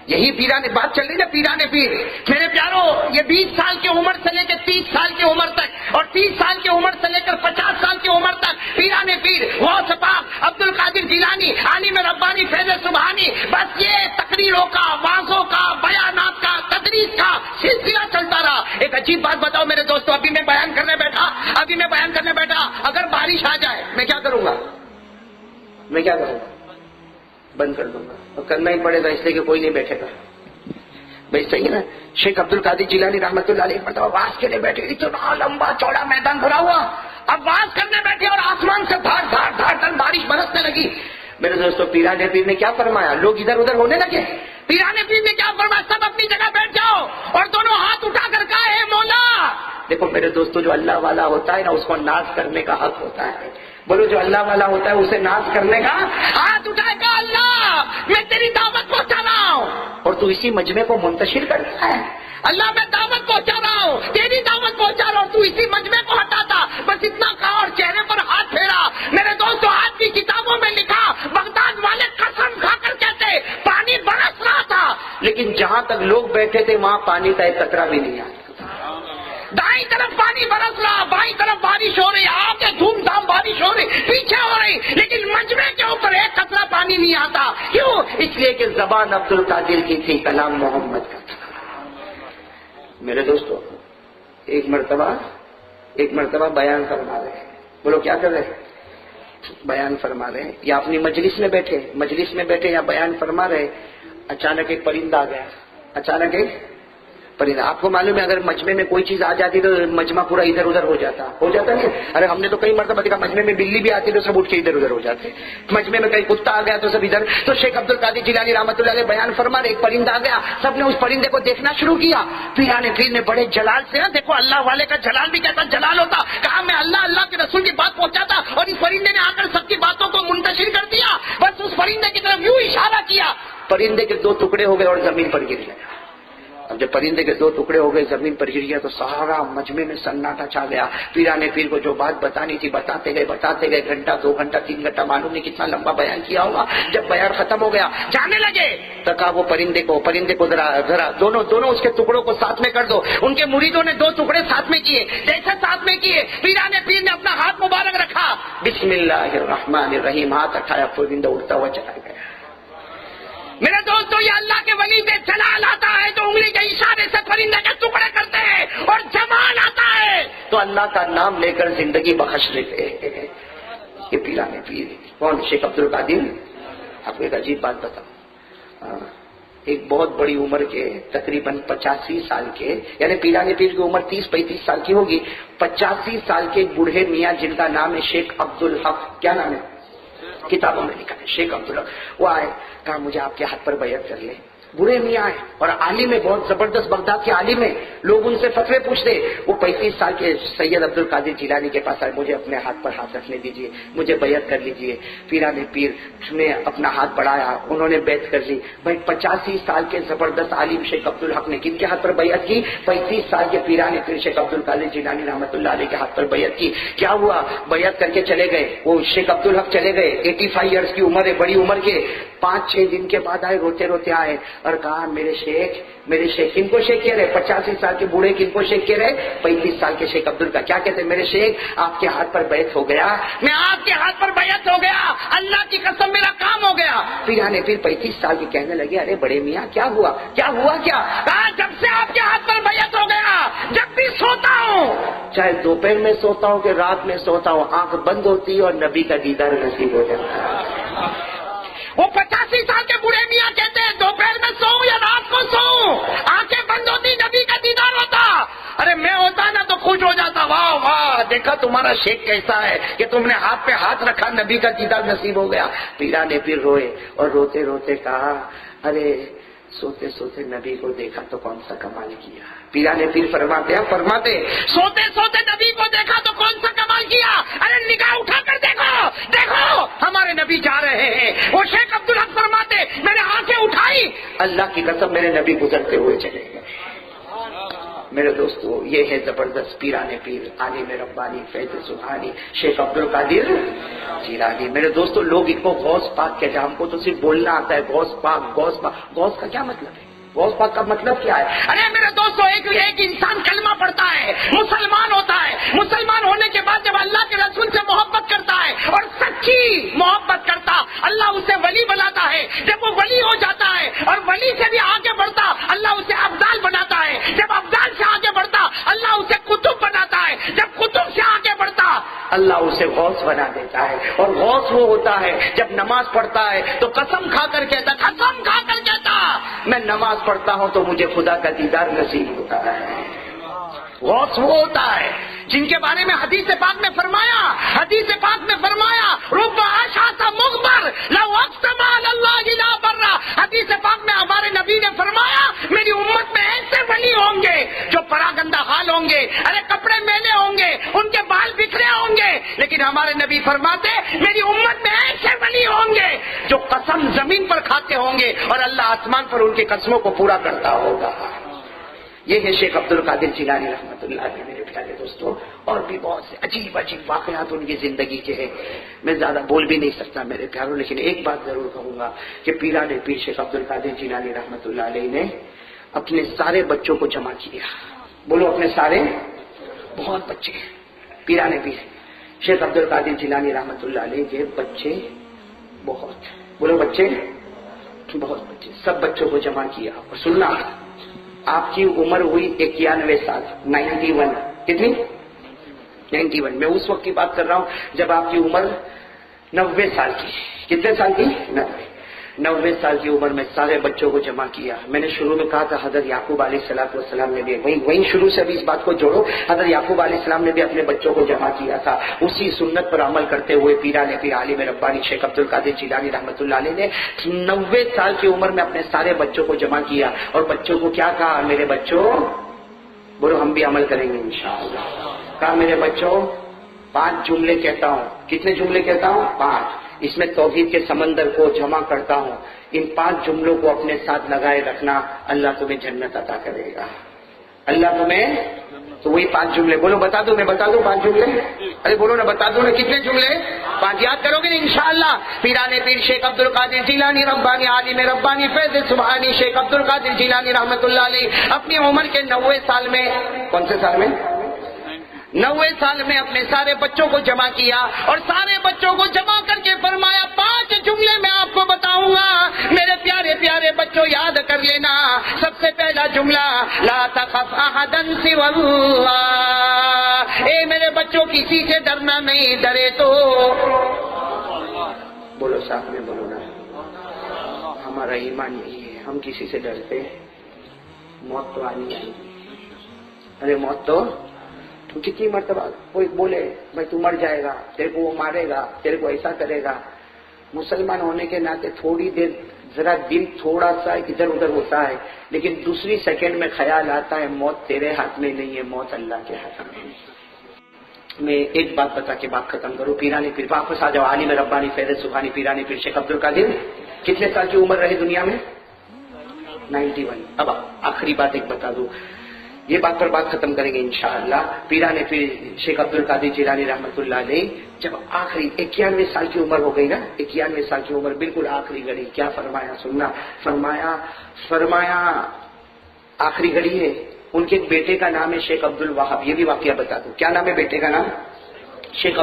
یہی پیرانے بات چل رہی نا، پیرانے پیر میرے پیاروں، یہ 20 سال کی عمر سے لے کے 30 سال کی عمر تک اور 30 سال کی عمر سے لے کر 50 سال کی عمر تک پیرانے پیر غوث پاک عبد القادر جیلانی عالم ربانی فیض سبحانی، بس یہ تقریروں کا، وعظوں کا، بیانات کا، تدریس کا سلسلہ چلتا رہا۔ ایک عجیب بات بتاؤ میرے دوستو، ابھی میں بیان کرنے بیٹھا، اگر بارش آ جائے میں کیا کروں گا؟ بند کر دوں گا، اور کرنا ہی پڑے گا اس لیے کہ کوئی نہیں بیٹھے گا۔ بھائی صحیح ہے نا؟ شیخ عبد القادر جیلانی رحمۃ اللہ علیہ مرتبہ واز کے لیے بیٹھے، اتنا لمبا چوڑا میدان بھرا ہوا، اب واز کرنے بیٹھے اور آسمان سے دھاڑ دھاڑ دھاڑ دھاڑ بارش برسنے لگی۔ میرے دوستوں پیرانے پیر نے کیا فرمایا؟ لوگ ادھر ادھر ہونے لگے۔ پیرانے پیر نے کیا فرمایا؟ سب اپنی جگہ بیٹھ جاؤ، اور دونوں ہاتھ اٹھا کر کہا ہے مولا۔ دیکھو میرے دوستوں، جو اللہ والا ہوتا ہے نا اس کو ناز کرنے کا حق ہوتا ہے۔ بولو جو اللہ والا ہوتا ہے اسے ناز کرنے کا، ہاتھ اٹھائے گا اللہ میں تیری دعوت پہنچا رہا ہوں، اور تو اسی مجمع کو منتشر کرتا ہے۔ اللہ میں دعوت پہنچا رہا ہوں، تیری دعوت پہنچا رہا ہوں، تو اسی مجمع کو ہٹاتا، بس اتنا کہا اور چہرے پر ہاتھ پھیرا۔ میرے دوستو آج کی کتابوں میں لکھا، بغداد والے قسم کھا کر کہتے پانی برس رہا تھا، لیکن جہاں تک لوگ بیٹھے تھے وہاں پانی کا ایک قطرہ بھی نہیں آیا۔ دائیں طرف پانی برس رہا، بائیں طرف بارش ہو رہی، آگے دھوم دھام بارش ہو رہی، پیچھے ہو رہی، لیکن مجمع کے اوپر ایک قطرہ پانی نہیں آتا۔ کیوں؟ اس لیے کہ زبان عبد القادر کی تھی، کلام محمد کا تھا۔ میرے دوستو ایک مرتبہ بیان فرما رہے ہیں، بولو کیا کر رہے ہیں؟ بیان فرما رہے ہیں، یا اپنی مجلس میں بیٹھے یا بیان فرما رہے، اچانک ایک پرندہ آ گیا، پرندہ۔ آپ کو معلوم ہے اگر مجمع میں کوئی چیز آ جاتی تو مجمع پورا ادھر ادھر ہو جاتا نہیں؟ ارے ہم نے تو کئی مرتبہ دیکھا مجمع میں بلی بھی آتی تو سب اٹھ کے ادھر ادھر ہو جاتے، مجمع میں کہیں کتا آ گیا تو سب ادھر۔ تو شیخ عبد القادر جیلانی رحمۃ اللہ علیہ بیان فرما رہے، ایک پرندہ آ گیا، سب نے اس پرندے کو دیکھنا شروع کیا۔ پیرانے پیر نے بڑے جلال سے، دیکھو اللہ والے کا جلال بھی کیسا جلال ہوتا، کہا میں اللہ کے رسول کی بات پہنچاتا، اور اس پرندے نے آ کر سب کی باتوں کو منتشر کر دیا۔ بس اس پرندے کی طرف یوں اشارہ کیا، پرندے کے 2 ٹکڑے ہو گئے اور زمین پر گر گیا۔ اب جب پرندے کے 2 ٹکڑے ہو گئے، زمین پر گر گیا، تو سارا مجمع میں سناٹا چھا گیا۔ پیرانے پیر کو جو بات بتانی تھی بتاتے گئے، گھنٹہ 2 گھنٹہ 3 گھنٹہ معلوم نہیں کتنا لمبا بیان کیا ہوگا۔ جب بیان ختم ہو گیا، جانے لگے تو کہا وہ پرندے کو ذرا دونوں اس کے ٹکڑوں کو ساتھ میں کر دو۔ ان کے مریدوں نے 2 ٹکڑے ساتھ میں کیے، جیسے ساتھ میں کیے، پیرانے پیر نے اپنا ہاتھ مبارک رکھا، بسم اللہ الرحمن الرحیم، ہاتھ اٹھایا، پرندہ اڑتا ہوا چلا گیا۔ میرے دوستو یہ اللہ کے ولی سے جلال آتا ہے تو انگلی کے اشارے سے پرندے کے ٹکڑے کرتے ہیں، اور جمال آتا ہے تو اللہ کا نام لے کر زندگی بخش لیتے ہیں۔ یہ پیرانے پیر کون؟ شیخ عبد القادر۔ آپ کو ایک عجیب بات بتاؤں، ایک بہت بڑی عمر کے تقریباً 85 سال کے، یعنی پیرانے پیر کی عمر 30-35 سال کی ہوگی، 85 سال کے بوڑھے میاں جن کا نام ہے شیخ عبد الحق، کیا نام ہے؟ کتابوں میں لکھا ہے شیخ عبد الحق۔ وہ آئے، کہا مجھے آپ کے ہاتھ پر بیعت کر لے۔ برے میاں ہے اور عالم ہے، بہت زبردست، بغداد کے عالم ہے، لوگ ان سے فتوے پوچھتے۔ وہ 35 سال کے سید عبد القادر جیلانی کے پاس آئے، مجھے اپنے ہاتھ پر ہاتھ رکھنے دیجیے، مجھے بیعت کر لیجیے۔ پیرانے پیر نے اپنا ہاتھ بڑھایا، انہوں نے بیعت کر لی۔ بھائی 85 سال کے زبردست عالم شیخ عبد الحق نے کن کے ہاتھ پر بیعت کی؟ 35 سال کے پیرانے پیر شیخ عبد القادر جیلانی رحمۃ اللہ علیہ کے ہاتھ پر بیعت کی۔ کیا ہوا؟ بیعت کر کے چلے گئے، وہ شیخ عبد الحق چلے گئے، 85 ایئرس کی عمر ہے، بڑی عمر کے۔ 5-6 دن کے بعد آئے، روتے روتے آئے اور کہا میرے شیخ کن کو شیخ کہہ رہے؟ 85 سال کے بوڑھے کن کو شیخ کہہ رہے؟ 35 سال کے شیخ عبد الحق۔ کیا کہتے؟ میرے شیخ آپ کے ہاتھ پر بیعت ہو گیا، میں آپ کے ہاتھ پر بیعت ہو گیا، اللہ کی قسم میرا کام ہو گیا۔ پیرانے پیر 35 سال کے کہنے لگے ارے بڑے میاں کیا ہوا؟ کہا جب سے آپ کے ہاتھ پر بیعت ہو گیا، جب بھی سوتا ہوں، چاہے دوپہر میں سوتا ہوں کہ رات میں سوتا ہوں، آنکھ بند ہوتی ہے اور نبی کا دیدار نصیب ہو جاتا ہے۔ وہ 85 سال کے بوڑھے میاں کہتے ہیں دوپہر میں سوؤں یا رات کو سوؤں، آنکھیں بند ہوتی، نبی کا دیدار ہوتا۔ ارے میں ہوتا نا تو خوش ہو جاتا، واہ واہ دیکھا تمہارا شیخ کیسا ہے کہ تم نے ہاتھ پہ ہاتھ رکھا، نبی کا دیدار نصیب ہو گیا۔ پیرانے پیر روئے اور روتے روتے کہا ارے سوتے سوتے نبی کو دیکھا تو کون سا کمال کیا۔ پیرانے پیر فرماتے سوتے سوتے نبی کو دیکھا تو کون سا کمال کیا۔ ارے نگاہ اٹھا کر دیکھو ہمارے نبی جا رہے ہیں۔ وہ شیخ عبد الحق فرماتے میں نے آنکھیں اٹھائی، اللہ کی قسم میرے نبی گزرتے ہوئے چلے گئے۔ میرے دوستو یہ ہے زبردست پیرانے پیر عالم ربانی فیض سبحانی شیخ عبد القادر جیلانی۔ میرے دوستو لوگ ان کو غوث پاک کہتے ہیں، ہم کو تو صرف بولنا آتا ہے غوث پاک غوث پاک۔ غوث کا کیا مطلب ہے؟ غوث پاک کا مطلب کیا ہے؟ ارے میرے دوستو ایک انسان کلمہ پڑھتا ہے، مسلمان ہوتا ہے، مسلمان ہونے کے بعد جب اللہ کے رسول سے محبت کرتا ہے اور سچی محبت کرتا اللہ اسے ولی بناتا ہے۔ جب وہ ولی ہو جاتا ہے اور ولی سے بھی آگے بڑھتا اللہ اسے افضال بناتا ہے۔ جب افضال سے آگے بڑھتا اللہ اسے قطب بناتا ہے۔ جب قطب سے آگے بڑھتا اللہ اسے غوث بنا دیتا ہے۔ اور غوث وہ ہوتا ہے جب نماز پڑھتا ہے تو قسم کھا کر کہتا میں نماز پڑھتا ہوں تو مجھے خدا کا دیدار نصیب ہوتا ہے۔ غوث وہ ہوتا ہے جن کے بارے میں حدیث پاک میں فرمایا رب عاشات مغبر لو اقسم علی اللہ لا برا۔ حدیث پاک میں ہمارے نبی نے فرمایا میری امت میں ایسے ولی ہوں گے جو پراگندہ حال ہوں گے، ارے کپڑے میلے ہوں گے، ان کے بال بکھرے ہوں گے، لیکن ہمارے نبی فرماتے میری امت میں ایسے ولی ہوں گے جو قسم زمین پر کھاتے ہوں گے اور اللہ آسمان پر ان کی قسموں کو پورا کرتا ہوگا۔ یہ ہے شیخ عبد القادر جیلانی رحمۃ اللہ علیہ۔ میرے پیارے دوستوں اور بھی بہت سے عجیب واقعات ان کی زندگی کے ہیں، میں زیادہ بول بھی نہیں سکتا میرے پیاروں، لیکن ایک بات ضرور کہوں گا کہ پیران پیر شیخ عبد القادر جیلانی رحمۃ اللہ علیہ نے اپنے سارے بچوں کو جمع کیا۔ بولو اپنے سارے، بہت بچے پیران پیر شیخ عبد القادر جیلانی رحمۃ اللہ علیہ کے بچے بہت، بولو بچے بہت بچے، سب بچوں کو جمع کیا۔ اور سننا آپ کی عمر ہوئی 91 سال، 91۔ کتنی؟ 91۔ میں اس وقت کی بات کر رہا ہوں جب آپ کی عمر 90 سال کی۔ کتنے سال کی؟ 90 سال کی عمر میں سارے بچوں کو جمع کیا۔ میں نے شروع میں کہا تھا حضرت یعقوب علیہ السلام نے بھی وہیں شروع سے بھی اس بات کو جوڑو، حضرت یعقوب علیہ السلام نے بھی اپنے بچوں کو جمع کیا تھا۔ اسی سنت پر عمل کرتے ہوئے پیران پیر عالم ربانی شیخ عبد القادر جیلانی رحمۃ اللہ علیہ نے 90 سال کی عمر میں اپنے سارے بچوں کو جمع کیا اور بچوں کو کیا کہا؟ میرے بچوں، بولو ہم بھی عمل کریں گے انشاءاللہ۔ کہا میرے بچوں 5 جملے کہتا ہوں۔ کتنے جملے کہتا ہوں؟ 5۔ اس میں توحید کے سمندر کو جمع کرتا ہوں، ان 5 جملوں کو اپنے ساتھ لگائے رکھنا، اللہ تمہیں جنت عطا کرے گا۔ اللہ تمہیں، تو وہی 5 جملے بولو، بتا دو، میں بتا دوں 5 جملے؟ ارے بولو نا، بتا دو نا کتنے جملے؟ 5 یاد کرو گے انشاءاللہ۔ پیران پیر شیخ عبد القادر جیلانی ربانی عالم ربانی فیض سبحانی شیخ عبد القادر جیلانی رحمۃ اللہ علیہ اپنی عمر کے 90 سال میں، کون سے سال میں؟ 90 سال میں اپنے سارے بچوں کو جمع کیا اور سارے بچوں کو جمع کر کے فرمایا 5 جملے میں آپ کو بتاؤں گا، میرے پیارے پیارے بچوں یاد کر لینا۔ سب سے پہلا جملہ لا تخف احدا سوى اللہ، اے میرے بچوں کسی سے ڈرنا نہیں، ڈرے تو بولو ساتھ میں بولو نا، ہمارا ایمان یہی ہے، ہم کسی سے ڈرتے موت تو آنی آئے گی۔ ارے موت تو کتنی مرتبہ کوئی بولے بھائی تو مر جائے گا، تیرے کو وہ مارے گا، تیرے کو ایسا کرے گا۔ مسلمان ہونے کے ناطے تھوڑی دیر ذرا دل تھوڑا سا ادھر ادھر ہوتا ہے، لیکن دوسری سیکنڈ میں خیال آتا ہے موت تیرے ہاتھ میں نہیں ہے، موت اللہ کے ہاتھ میں ہے۔ میں ایک بات بتا کے بات ختم کروں۔ پیران پیر واپس آ جاؤ، عالم ربانی فیض سبحانی پیران پیر شیخ عبد القادر کتنے سال کی عمر رہی دنیا میں؟ 91۔ اب آخری بات ایک بتا دوں، یہ بات پر بات ختم کریں گے انشاءاللہ۔ پیران پیر شیخ عبد القادر جیلانی رحمۃ اللہ علیہ جب آخری 91 سال کی عمر ہو گئی نا، 91 سال کی عمر بالکل آخری گھڑی، کیا فرمایا سننا، فرمایا آخری گھڑی ہے۔ ان کے بیٹے کا نام ہے شیخ عبد الوہاب، یہ بھی واقعہ بتا دوں، کیا نام ہے بیٹے کا نام؟ شیخ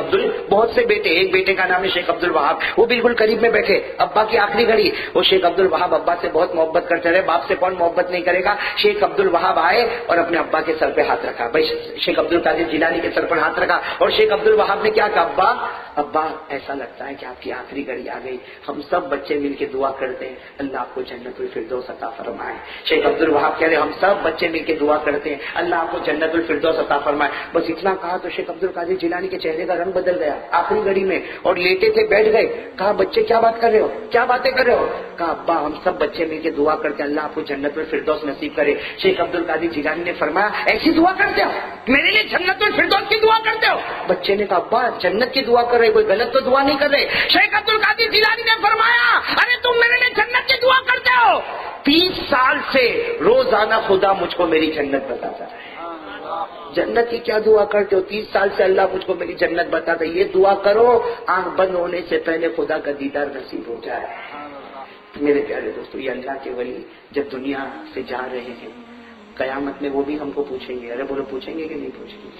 بہت سے بیٹے، ایک بیٹے کا نام ہے شیخ عبد الوہاب، وہ بالکل قریب میں بیٹھے، ابا کی آخری گھڑی، وہ شیخ عبد الوہاب ابا سے بہت محبت کرتے رہے، باپ سے کون محبت نہیں کرے گا۔ شیخ عبد الوہاب آئے اور اپنے ابا کے سر پہ ہاتھ رکھا، بھائی شیخ عبد القادر جیلانی کے سر پر ہاتھ رکھا، اور شیخ عبد الوہاب نے کیا کہا؟ ابا ایسا لگتا ہے کہ آپ کی آخری گھڑی آ گئی، ہم سب بچے مل کے دعا کرتے ہیں اللہ آپ کو جنت الفردوس عطا فرمائے۔ شیخ عبد الوہاب کہہ رہے ہم سب بچے مل کے دعا کرتے ہیں اللہ آپ کو جنت الفردوس عطا فرمائے۔ بس اتنا کہا تو شیخ عبد القادر جیلانی کے چہرے کا رنگ بدل گیا آخری گھڑی میں، اور لیٹے تھے بیٹھ گئے۔ کہا بچے کیا بات کر رہے ہو، کیا باتیں کر رہے ہو؟ کہا ابا ہم سب بچے مل کے دعا کرتے ہیں اللہ آپ کو جنت الفردوس نصیب کرے۔ شیخ عبد القادر جیلانی نے فرمایا ایسی دعا کرتے ہو، میرے لیے جنت الفردوس کی دعا کرتے ہو؟ بچے نے کہا ابا جنت کی دعا کر رہے، کوئی غلط تو دعا نہیں کر رہے۔ شیخ عبد القادر جیلانی نے فرمایا ارے تم میرے لیے جنت کی دعا کرتے ہو، 30 سال سے روزانہ خدا مجھ کو میری جنت بتاتا ہے، جنت کی کیا دعا کرتے ہو؟ 30 سال سے اللہ مجھ کو میری جنت بتاتا ہے، یہ دعا کرو آنکھ بند ہونے سے پہلے خدا کا دیدار نصیب ہو جائے۔ میرے پیارے دوستو، یہ اللہ کے ولی جب دنیا سے جا رہے ہیں، قیامت میں وہ بھی ہم کو پوچھیں گے، ارے بولو پوچھیں گے کہ نہیں پوچھیں گے؟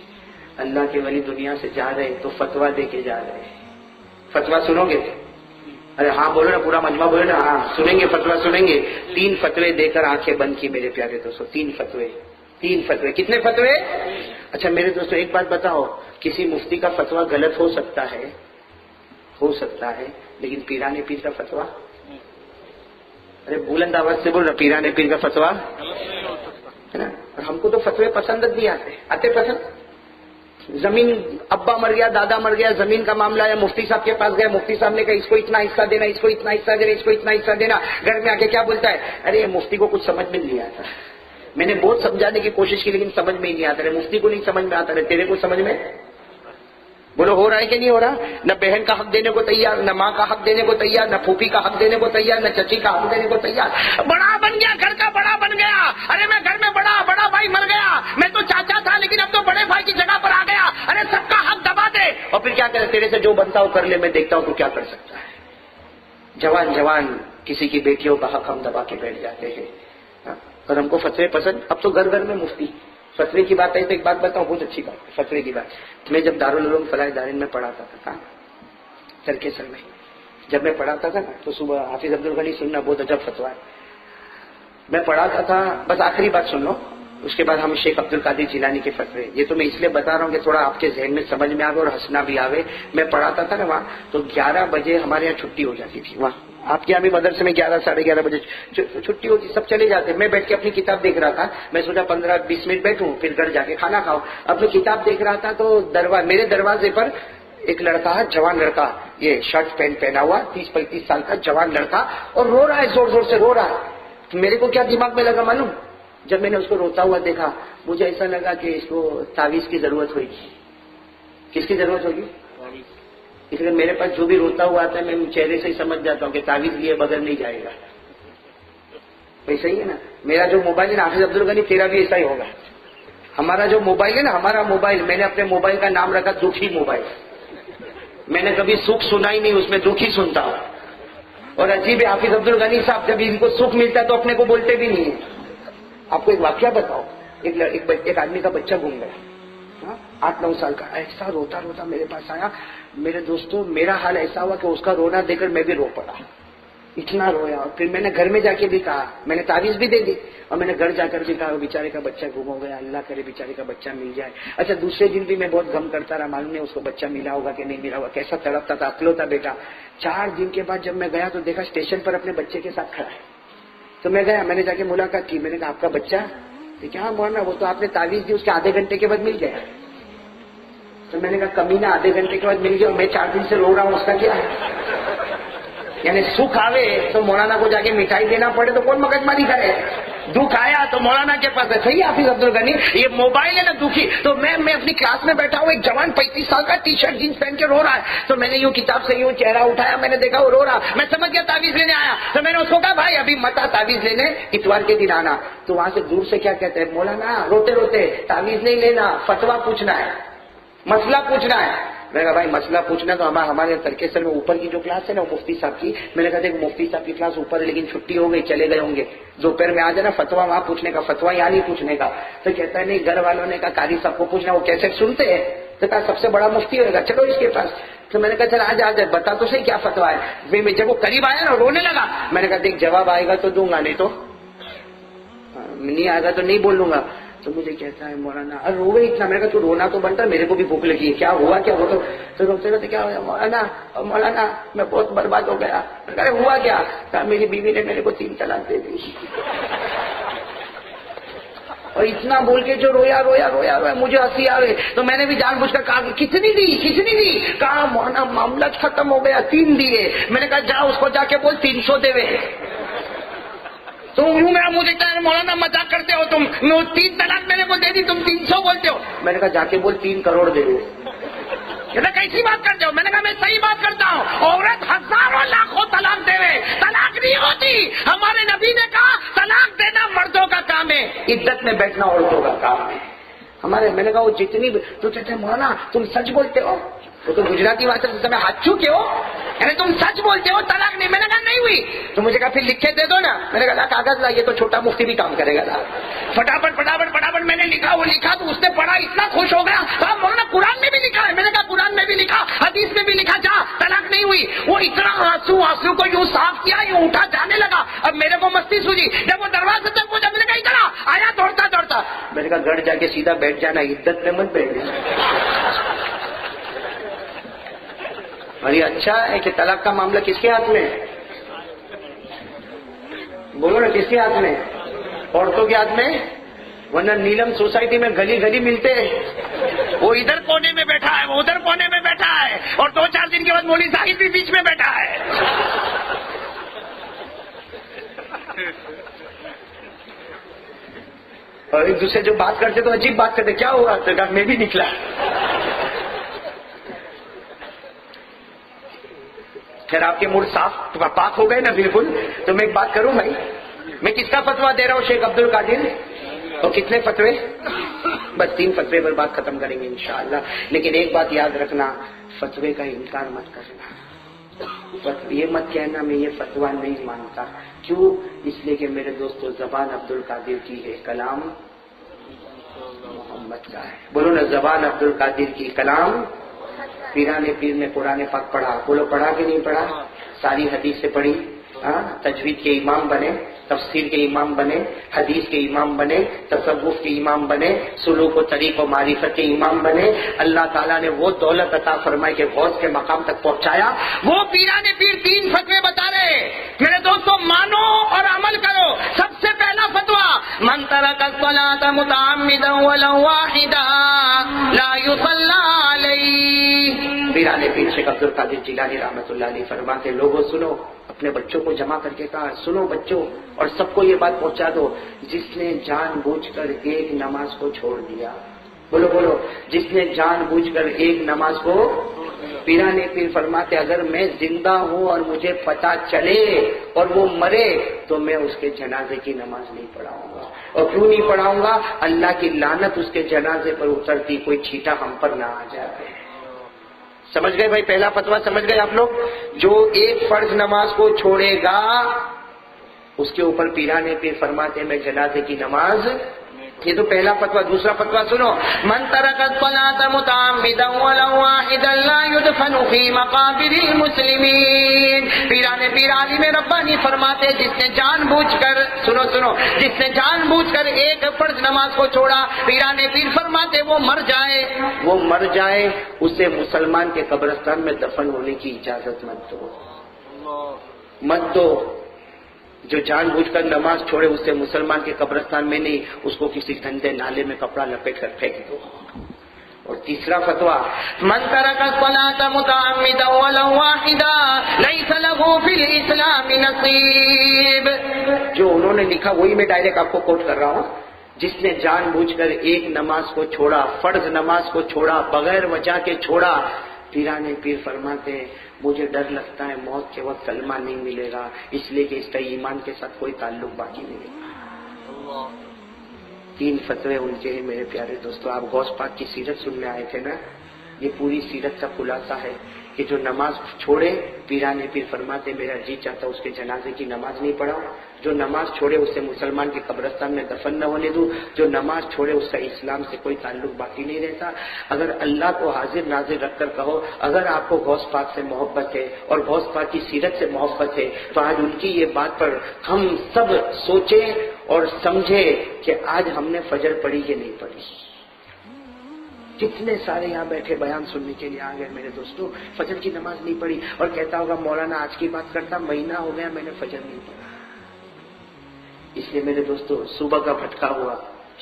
اللہ کے ولی دنیا سے جا رہے تو فتوا دے کے جا رہے ہیں، فتوا سنو گے؟ ارے ہاں بولو نا، پورا مجمع بولو نا، ہاں سنیں گے، فتوا سنیں گے۔ 3 فتوے دے کر آنکھیں بند کی میرے پیارے دوستو، 3 فتوے۔ کتنے فتوے؟ اچھا میرے دوستو ایک بات بتاؤ، کسی مفتی کا فتوا غلط ہو سکتا ہے لیکن پیران پیر کا فتوا، ارے بلند آواز سے بول رہا، پیران پیر کا فتوا ہے نا؟ اور ہم کو تو فتوے پسند نہیں آتے پسند۔ زمین ابا مر گیا، دادا مر گیا، زمین کا معاملہ ہے، مفتی صاحب کے پاس گئے، مفتی صاحب نے کہا اس کو اتنا حصہ دینا، اس کو اتنا حصہ دینا، اس کو اتنا حصہ دینا۔ گھر میں آ کے کیا بولتا ہے؟ ارے مفتی کو کچھ سمجھ میں نہیں آتا، میں نے بہت سمجھانے کی کوشش کی لیکن سمجھ میں ہی نہیں آتا رہے، مفتی کو نہیں سمجھ میں آتا رہے، تیرے کو سمجھ میں؟ بولو ہو رہا ہے کہ نہیں ہو رہا؟ نہ بہن کا حق دینے کو تیار، نہ ماں کا حق دینے کو تیار، نہ پھوپھی کا حق دینے کو تیار، نہ چچی کا حق دینے کو تیار۔ بڑا بن گیا، گھر کا بڑا بن گیا، ارے میں گھر میں بڑا بھائی مر گیا، میں تو چاچا تھا لیکن اب تو بڑے بھائی کی جگہ پر آ گیا، ارے سب کا حق دبا دے۔ اور پھر کیا کرے؟ تیرے سے جو بنتا ہو کر لے، میں دیکھتا ہوں تو کیا کر سکتا ہے۔ جوان کسی کی بیٹیوں کا حق ہم دبا کے بیٹھ جاتے ہیں، اور ہم کو فتوے پسند۔ اب تو گھر گھر میں مفتی۔ فتوے کی بات ہے تو ایک بات بتاؤں، بہت اچھی بات ہے فتوے کی بات۔ میں جب دارالعلوم فلاح دارین میں پڑھاتا تھا، چرکیسر میں جب میں پڑھاتا تھا نا، تو صبح حافظ عبدالغنی سننا بہت عجب فتوا ہے، میں پڑھاتا تھا۔ بس آخری بات سن لو، اس کے بعد ہم شیخ عبدالقادر جیلانی کے فتوے، یہ تو میں اس لیے بتا رہا ہوں کہ تھوڑا آپ کے ذہن میں سمجھ میں آوے اور ہنسنا بھی آوے۔ میں پڑھاتا تھا نا وہاں، تو 11 بجے ہمارے یہاں چھٹی ہو جاتی تھی، وہاں آپ کے یہاں بھی مدرسے میں 11 ساڑھے 11 بجے چھٹی ہوتی، سب چلے جاتے۔ میں بیٹھ کے اپنی کتاب دیکھ رہا تھا، میں سوچا 15-20 منٹ بیٹھوں پھر گھر جا کے کھانا کھاؤں۔ اب میں کتاب دیکھ رہا تھا تو میرے دروازے پر ایک لڑکا ہے، جوان لڑکا، یہ شرٹ پینٹ پہنا ہوا، 30-35 سال کا جوان لڑکا، اور رو رہا ہے، زور زور سے رو رہا ہے۔ میرے کو کیا دماغ میں لگا معلوم؟ جب میں نے اس کو روتا ہوا دیکھا، مجھے ایسا لگا کہ اس کو تعویذ کی ضرورت ہوگی۔ کس کی ضرورت ہوگی؟ اس لیے میرے پاس جو بھی روتا ہوا آتا ہے میں چہرے سے ہی سمجھ جاتا ہوں کہ تعویذ لیے بغیر نہیں جائے گا۔ ویسا ہی ہے نا، میرا جو موبائل ہے نا حافظ عبدالغنی، تیرا بھی ایسا ہی ہوگا۔ ہمارا جو موبائل ہے نا، ہمارا موبائل، میں نے اپنے موبائل کا نام رکھا دکھی موبائل۔ میں نے کبھی سکھ سنا ہی نہیں، اس میں دکھ ہی سنتا ہوں۔ اور عجیب ہے، حافظ عبدالغنی صاحب جب ان کو سکھ ملتا ہے تو اپنے کو بولتے بھی نہیں ہے۔ آپ کو ایک واقعہ بتاؤ، ایک آدمی کا بچہ گم گیا، 8-9 سال کا، ایسا روتا روتا میرے پاس آیا۔ میرے دوستوں میرا حال ایسا ہوا کہ اس کا رونا دیکھ کر میں بھی رو پڑا، اتنا رویا۔ اور پھر میں نے گھر میں جا کے بھی کہا، میں نے تعویذ بھی دے دی، اور میں نے گھر جا کر بھی کہا بیچارے کا بچہ گم ہو گیا، اللہ کرے بیچارے کا بچہ مل جائے۔ اچھا دوسرے دن بھی میں بہت غم کرتا رہا، معلوم نہیں اس کو بچہ ملا ہوگا کہ نہیں ملا ہوگا، کیسا تڑپتا تھا، اکلوتا بیٹا۔ 4 دن کے بعد جب میں گیا تو دیکھا اسٹیشن پر اپنے بچے کے ساتھ کھڑا ہے۔ تو میں گیا، میں نے جا کے ملاقات کی، میں نے کہا آپ کا بچہ؟ کیا بولنا، وہ تو آپ نے تعویذ دی، اس کے آدھے گھنٹے کے بعد مل گیا۔ تو میں نے کہا کمینہ، آدھے گھنٹے کے بعد مل گیا اور میں 4 دن سے رو رہا ہوں، اس کا کیا ہے؟ یعنی سکھ آوے تو مولانا کو جا کے مٹھائی دینا پڑے تو کون مگز ماری کرے؟ دکھ آیا تو مولانا کے پاس ہے۔ صحیح حافظ عبدالغنی، یہ موبائل ہے نا دکھی۔ تو میں اپنی کلاس میں بیٹھا ہوں، ایک جوان 35 سال کا ٹی شرٹ جینس پہن کے رو رہا ہے، تو میں نے یوں کتاب سے یوں چہرہ اٹھایا، میں نے دیکھا وہ رو رہا، میں سمجھ گیا تعویذ لینے آیا۔ تو میں نے اس کو کہا بھائی ابھی مت آ تعویذ لینے، اتوار کے دن آنا۔ تو وہاں سے دور سے کیا کہتے ہیں، مولانا روتے روتے تعویذ نہیں لینا، فتوا پوچھنا ہے، مسئلہ پوچھنا ہے۔ میں نے کہا بھائی مسئلہ پوچھنا تو ہمارے ترکیسر میں اوپر کی جو کلاس ہے نا وہ مفتی صاحب کی، میں نے کہا دیکھ مفتی صاحب کی کلاس اوپر ہے لیکن چھٹی ہو گئی، چلے گئے ہوں گے، دوپہر میں آ جانا، فتوا وہاں پوچھنے کا، فتوا یہاں نہیں پوچھنے کا۔ تو کہتا ہے نہیں، گھر والوں نے کہا قاری صاحب کو پوچھنا، وہ کیسے سنتے ہیں، تو کہا سب سے بڑا مفتی ہوئے گا، چلو اس کے پاس۔ تو میں نے کہا چل آج بتا تو صحیح کیا فتوا ہے۔ جب وہ قریب آیا نا رونے لگا، میں نے کہا دیکھ جواب آئے گا تو دوں گا، نہیں تو نہیں آئے گا تو نہیں بولوں گا۔ تو مجھے کہتا ہے مولانا ارے روے اتنا، میں نے کہا تو رونا تو بنتا ہے، میرے کو بھی بھوک لگی ہے، کیا ہوا کیا؟ وہ تو روتے روتے کیا ہوا مولانا میں بہت برباد ہو گیا۔ ارے ہوا کیا؟ کہا میری بیوی نے میرے کو 3 طلاق دے دی۔ اور اتنا بول کے جو رویا رویا رویا رویا، مجھے ہنسی آ رہی، تو میں نے بھی جان بوجھ کر کہا کتنی دی؟ کہا مولانا معاملہ ختم ہو گیا، 3 دیے۔ میں نے کہا جا اس کو جا کے بول 300 دے۔ تو میرا منہ دیکھتا ہے مولانا مذاق کرتے ہو تم، 3 طلاق میرے کو دے دی، تم 300 بولتے ہو۔ میں نے کہا جا کے بول 3 کروڑ دے دو۔ کہتا کیسی بات کرتے ہو؟ میں نے کہا میں صحیح بات کرتا ہوں، عورت ہزاروں لاکھوں طلاق دے رہے، طلاق نہیں ہوتی۔ ہمارے نبی نے کہا طلاق دینا مردوں کا کام ہے، عدت میں بیٹھنا عورتوں کا کام ہے۔ ہمارے میں نے کہا وہ جتنی تو کہتے ہیں مولانا تم سچ بولتے ہو, وہ تو گجراتی بات سے میں ہاتھ چوکے ہو, یعنی تم سچ بولتے ہو طلاق نہیں. میں نے کہا نہیں ہوئی. تو مجھے کہا پھر لکھ کے دے دو نا. میں نے کہا کاغذ لائیے تو چھوٹا مفتی بھی کام کرے گا. فٹافٹ میں نے لکھا, وہ لکھا تو اس نے پڑھا, اتنا خوش ہو گیا. مولانا قرآن میں بھی لکھا ہے. میں نے کہا قرآن میں بھی لکھا, حدیث میں بھی لکھا, جا طلاق نہیں ہوئی. وہ اتنا آنسو کو یوں صاف کیا, یوں اٹھا جانے لگا. اب میرے کو مستی سوجی, جب وہ دروازے تک پہنچا میں نے کہا ادھر آیا دوڑتا. میں نے کہا گھر جا کے سیدھا بیٹھ جانا, عدت میں مت بیٹھ جانا. اور یہ اچھا ہے کہ طلاق کا معاملہ کس کے ہاتھ میں ہے؟ بولو نا, کس کے ہاتھ میں؟ عورتوں کے ہاتھ میں. ورنہ نیلم سوسائٹی میں گلی گلی ملتے ہیں, وہ ادھر کونے میں بیٹھا ہے, وہ ادھر کونے میں بیٹھا ہے, اور 2-4 دن کے بعد مولوی صاحب بھی بیچ میں بیٹھا ہے. اور ایک دوسرے جو بات کرتے تو عجیب بات کرتے, کیا ہوا؟ تو کہا میں بھی نکلا. خیر آپ کے موڈ صاف پاک ہو گئے نا بالکل. تو میں ایک بات کروں بھائی, میں کس کا فتویٰ دے رہا ہوں؟ شیخ عبد القادر. اور کتنے فتوے؟ بس 3 فتوے پر بات ختم کریں گے انشاءاللہ. لیکن ایک بات یاد رکھنا, فتوے کا انکار مت کرنا. یہ مت کہنا میں یہ فتویٰ نہیں مانتا. کیوں؟ اس لیے کہ میرے دوستو زبان عبد القادر کی ہے, کلام محمد کا ہے. بولو نا, زبان عبد القادر کی, کلام. پیران پیر نے قرآن پاک پڑھا, بولو پڑھا کہ نہیں پڑھا؟ ساری حدیث سے پڑھی, تجوید کے امام بنے, تفسیر کے امام بنے, حدیث کے امام بنے, تصوف کے امام بنے, سلوک و طریق و معرفت کے امام بنے. اللہ تعالیٰ نے وہ دولت عطا فرمائی کہ غوث کے مقام تک پہنچایا. وہ پیران پیر 3 فتوے بتا رہے. میرے دوستو مانو اور عمل کرو. سب سے پہلا فتویٰ, من ترک الصلاۃ متعمدا ولو واحدا لا یصلی علیہ. پیران پیر شیخ عبد القادر جیلانی رحمۃ اللہ علیہ فرماتے, لوگوں سنو, اپنے بچوں کو جمع کر کے کہا, سنو بچوں, اور سب کو یہ بات پہنچا دو, جس نے جان بوجھ کر ایک نماز کو چھوڑ دیا, بولو, جس نے جان بوجھ کر ایک نماز کو. پیران پیر فرماتے اگر میں زندہ ہوں اور مجھے پتا چلے اور وہ مرے تو میں اس کے جنازے کی نماز نہیں پڑھاؤں گا. اور کیوں نہیں پڑھاؤں گا؟ اللہ کی لعنت اس کے جنازے پر اترتی, کوئی چھیٹا ہم پر نہ آ جائے. سمجھ گئے بھائی؟ پہلا فتویٰ سمجھ گئے آپ لوگ؟ جو ایک فرض نماز کو چھوڑے گا اس کے اوپر پیران پیر فرماتے میں جنازے کی نماز. یہ تو پہلا فتویٰ. دوسرا فتویٰ سنو, من ترک الصلاۃ متعمدا ولو واحدا لا يدفن في مقابر المسلمین. پیران پیر عالم ربانی فرماتے جس نے جان بوجھ کر, سنو, جس نے جان بوجھ کر ایک فرض نماز کو چھوڑا, پیران پیر فرماتے وہ مر جائے, اسے مسلمان کے قبرستان میں دفن ہونے کی اجازت مت دو. جو جان بوجھ کر نماز چھوڑے اسے مسلمان کے قبرستان میں نہیں, اس کو کسی گندے نالے میں کپڑا لپیٹ کر پھینک دو. اور تیسرا فتویٰ, من ترک الصلاۃ متعمدا ولو واحدا لیس له فی الاسلام نصیب. جو انہوں نے لکھا وہی میں ڈائریکٹ آپ کو کوٹ کر رہا ہوں. جس نے جان بوجھ کر ایک نماز کو چھوڑا, فرض نماز کو چھوڑا, بغیر وجہ کے چھوڑا, پیران پیر فرماتے ہیں مجھے ڈر لگتا ہے موت کے وقت کلمہ نہیں ملے گا, اس لیے کہ اس کا ایمان کے ساتھ کوئی تعلق باقی نہیں ہے. 3 فتوے ان کے ہیں میرے پیارے دوستو. آپ غوث پاک کی سیرت سننے آئے تھے نا, یہ پوری سیرت کا خلاصہ ہے کہ جو نماز چھوڑے, پیران پیر فرماتے میرا جی چاہتا اس کے جنازے کی نماز نہیں پڑھاؤں. جو نماز چھوڑے اسے مسلمان کے قبرستان میں دفن نہ ہونے دوں. جو نماز چھوڑے اس کا اسلام سے کوئی تعلق باقی نہیں رہتا. اگر اللہ کو حاضر ناظر رکھ کر کہو, اگر آپ کو غوث پاک سے محبت ہے اور غوث پاک کی سیرت سے محبت ہے تو آج ان کی یہ بات پر ہم سب سوچیں اور سمجھیں کہ آج ہم نے فجر پڑھی کہ نہیں پڑھی. کتنے سارے یہاں بیٹھے بیان سننے کے لیے آ گئے میرے دوستوں, فجر کی نماز نہیں پڑھی, اور کہتا ہوگا مولانا آج کی بات کرتا, مہینہ ہو گیا میں نے فجر نہیں پڑھا. اس لیے میرے دوستوں صبح کا بھٹکا ہوا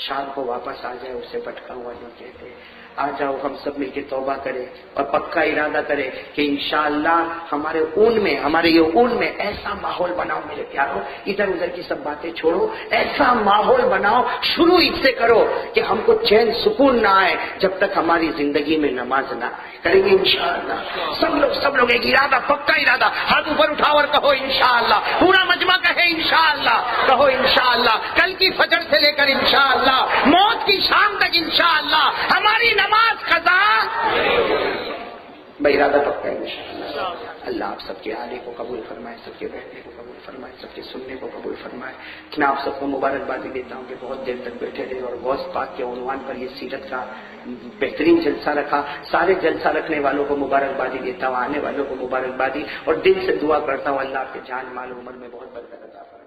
شام کو واپس آ جائے, اسے بھٹکا ہوا جو کہتے ہیں. آ جاؤ ہم سب مل کے توبہ کریں اور پکا ارادہ کریں کہ انشاءاللہ ہمارے اون میں، ہمارے یہ اون میں ایسا ماحول بناؤ میرے پیاروں، ادھر ادھر کی سب باتیں چھوڑو، ایسا ماحول بناؤ، شروع اس سے کرو کہ ہم کو چین سکون نہ آئے جب تک ہماری زندگی میں نماز نہ آئے. کریں گے انشاءاللہ سب لوگ ایک ارادہ، پکا ارادہ، ہاتھ اوپر اٹھاؤ اور کہو انشاءاللہ. پورا مجمع کہے انشاءاللہ، کہو انشاءاللہ. کل کی فجر سے لے کر انشاءاللہ موت کی شام تک انشاءاللہ ہماری نماز قضا. بھائی ارادہ پکا ہے انشاءاللہ. اللہ آپ سب کے آنے کو قبول فرمائے، سب کے بیٹھنے کو قبول فرمائے، سب کے سننے کو قبول فرمائے. میں آپ سب کو مبارکبادی دیتا ہوں کہ بہت دیر تک بیٹھے رہے اور غوث پاک کے عنوان پر یہ سیرت کا بہترین جلسہ رکھا. سارے جلسہ رکھنے والوں کو مبارکبادی دیتا ہوں، آنے والوں کو مبارکبادی، اور دل سے دعا کرتا ہوں اللہ آپ کے جان مال عمر میں بہت برکت عطا فرمائے.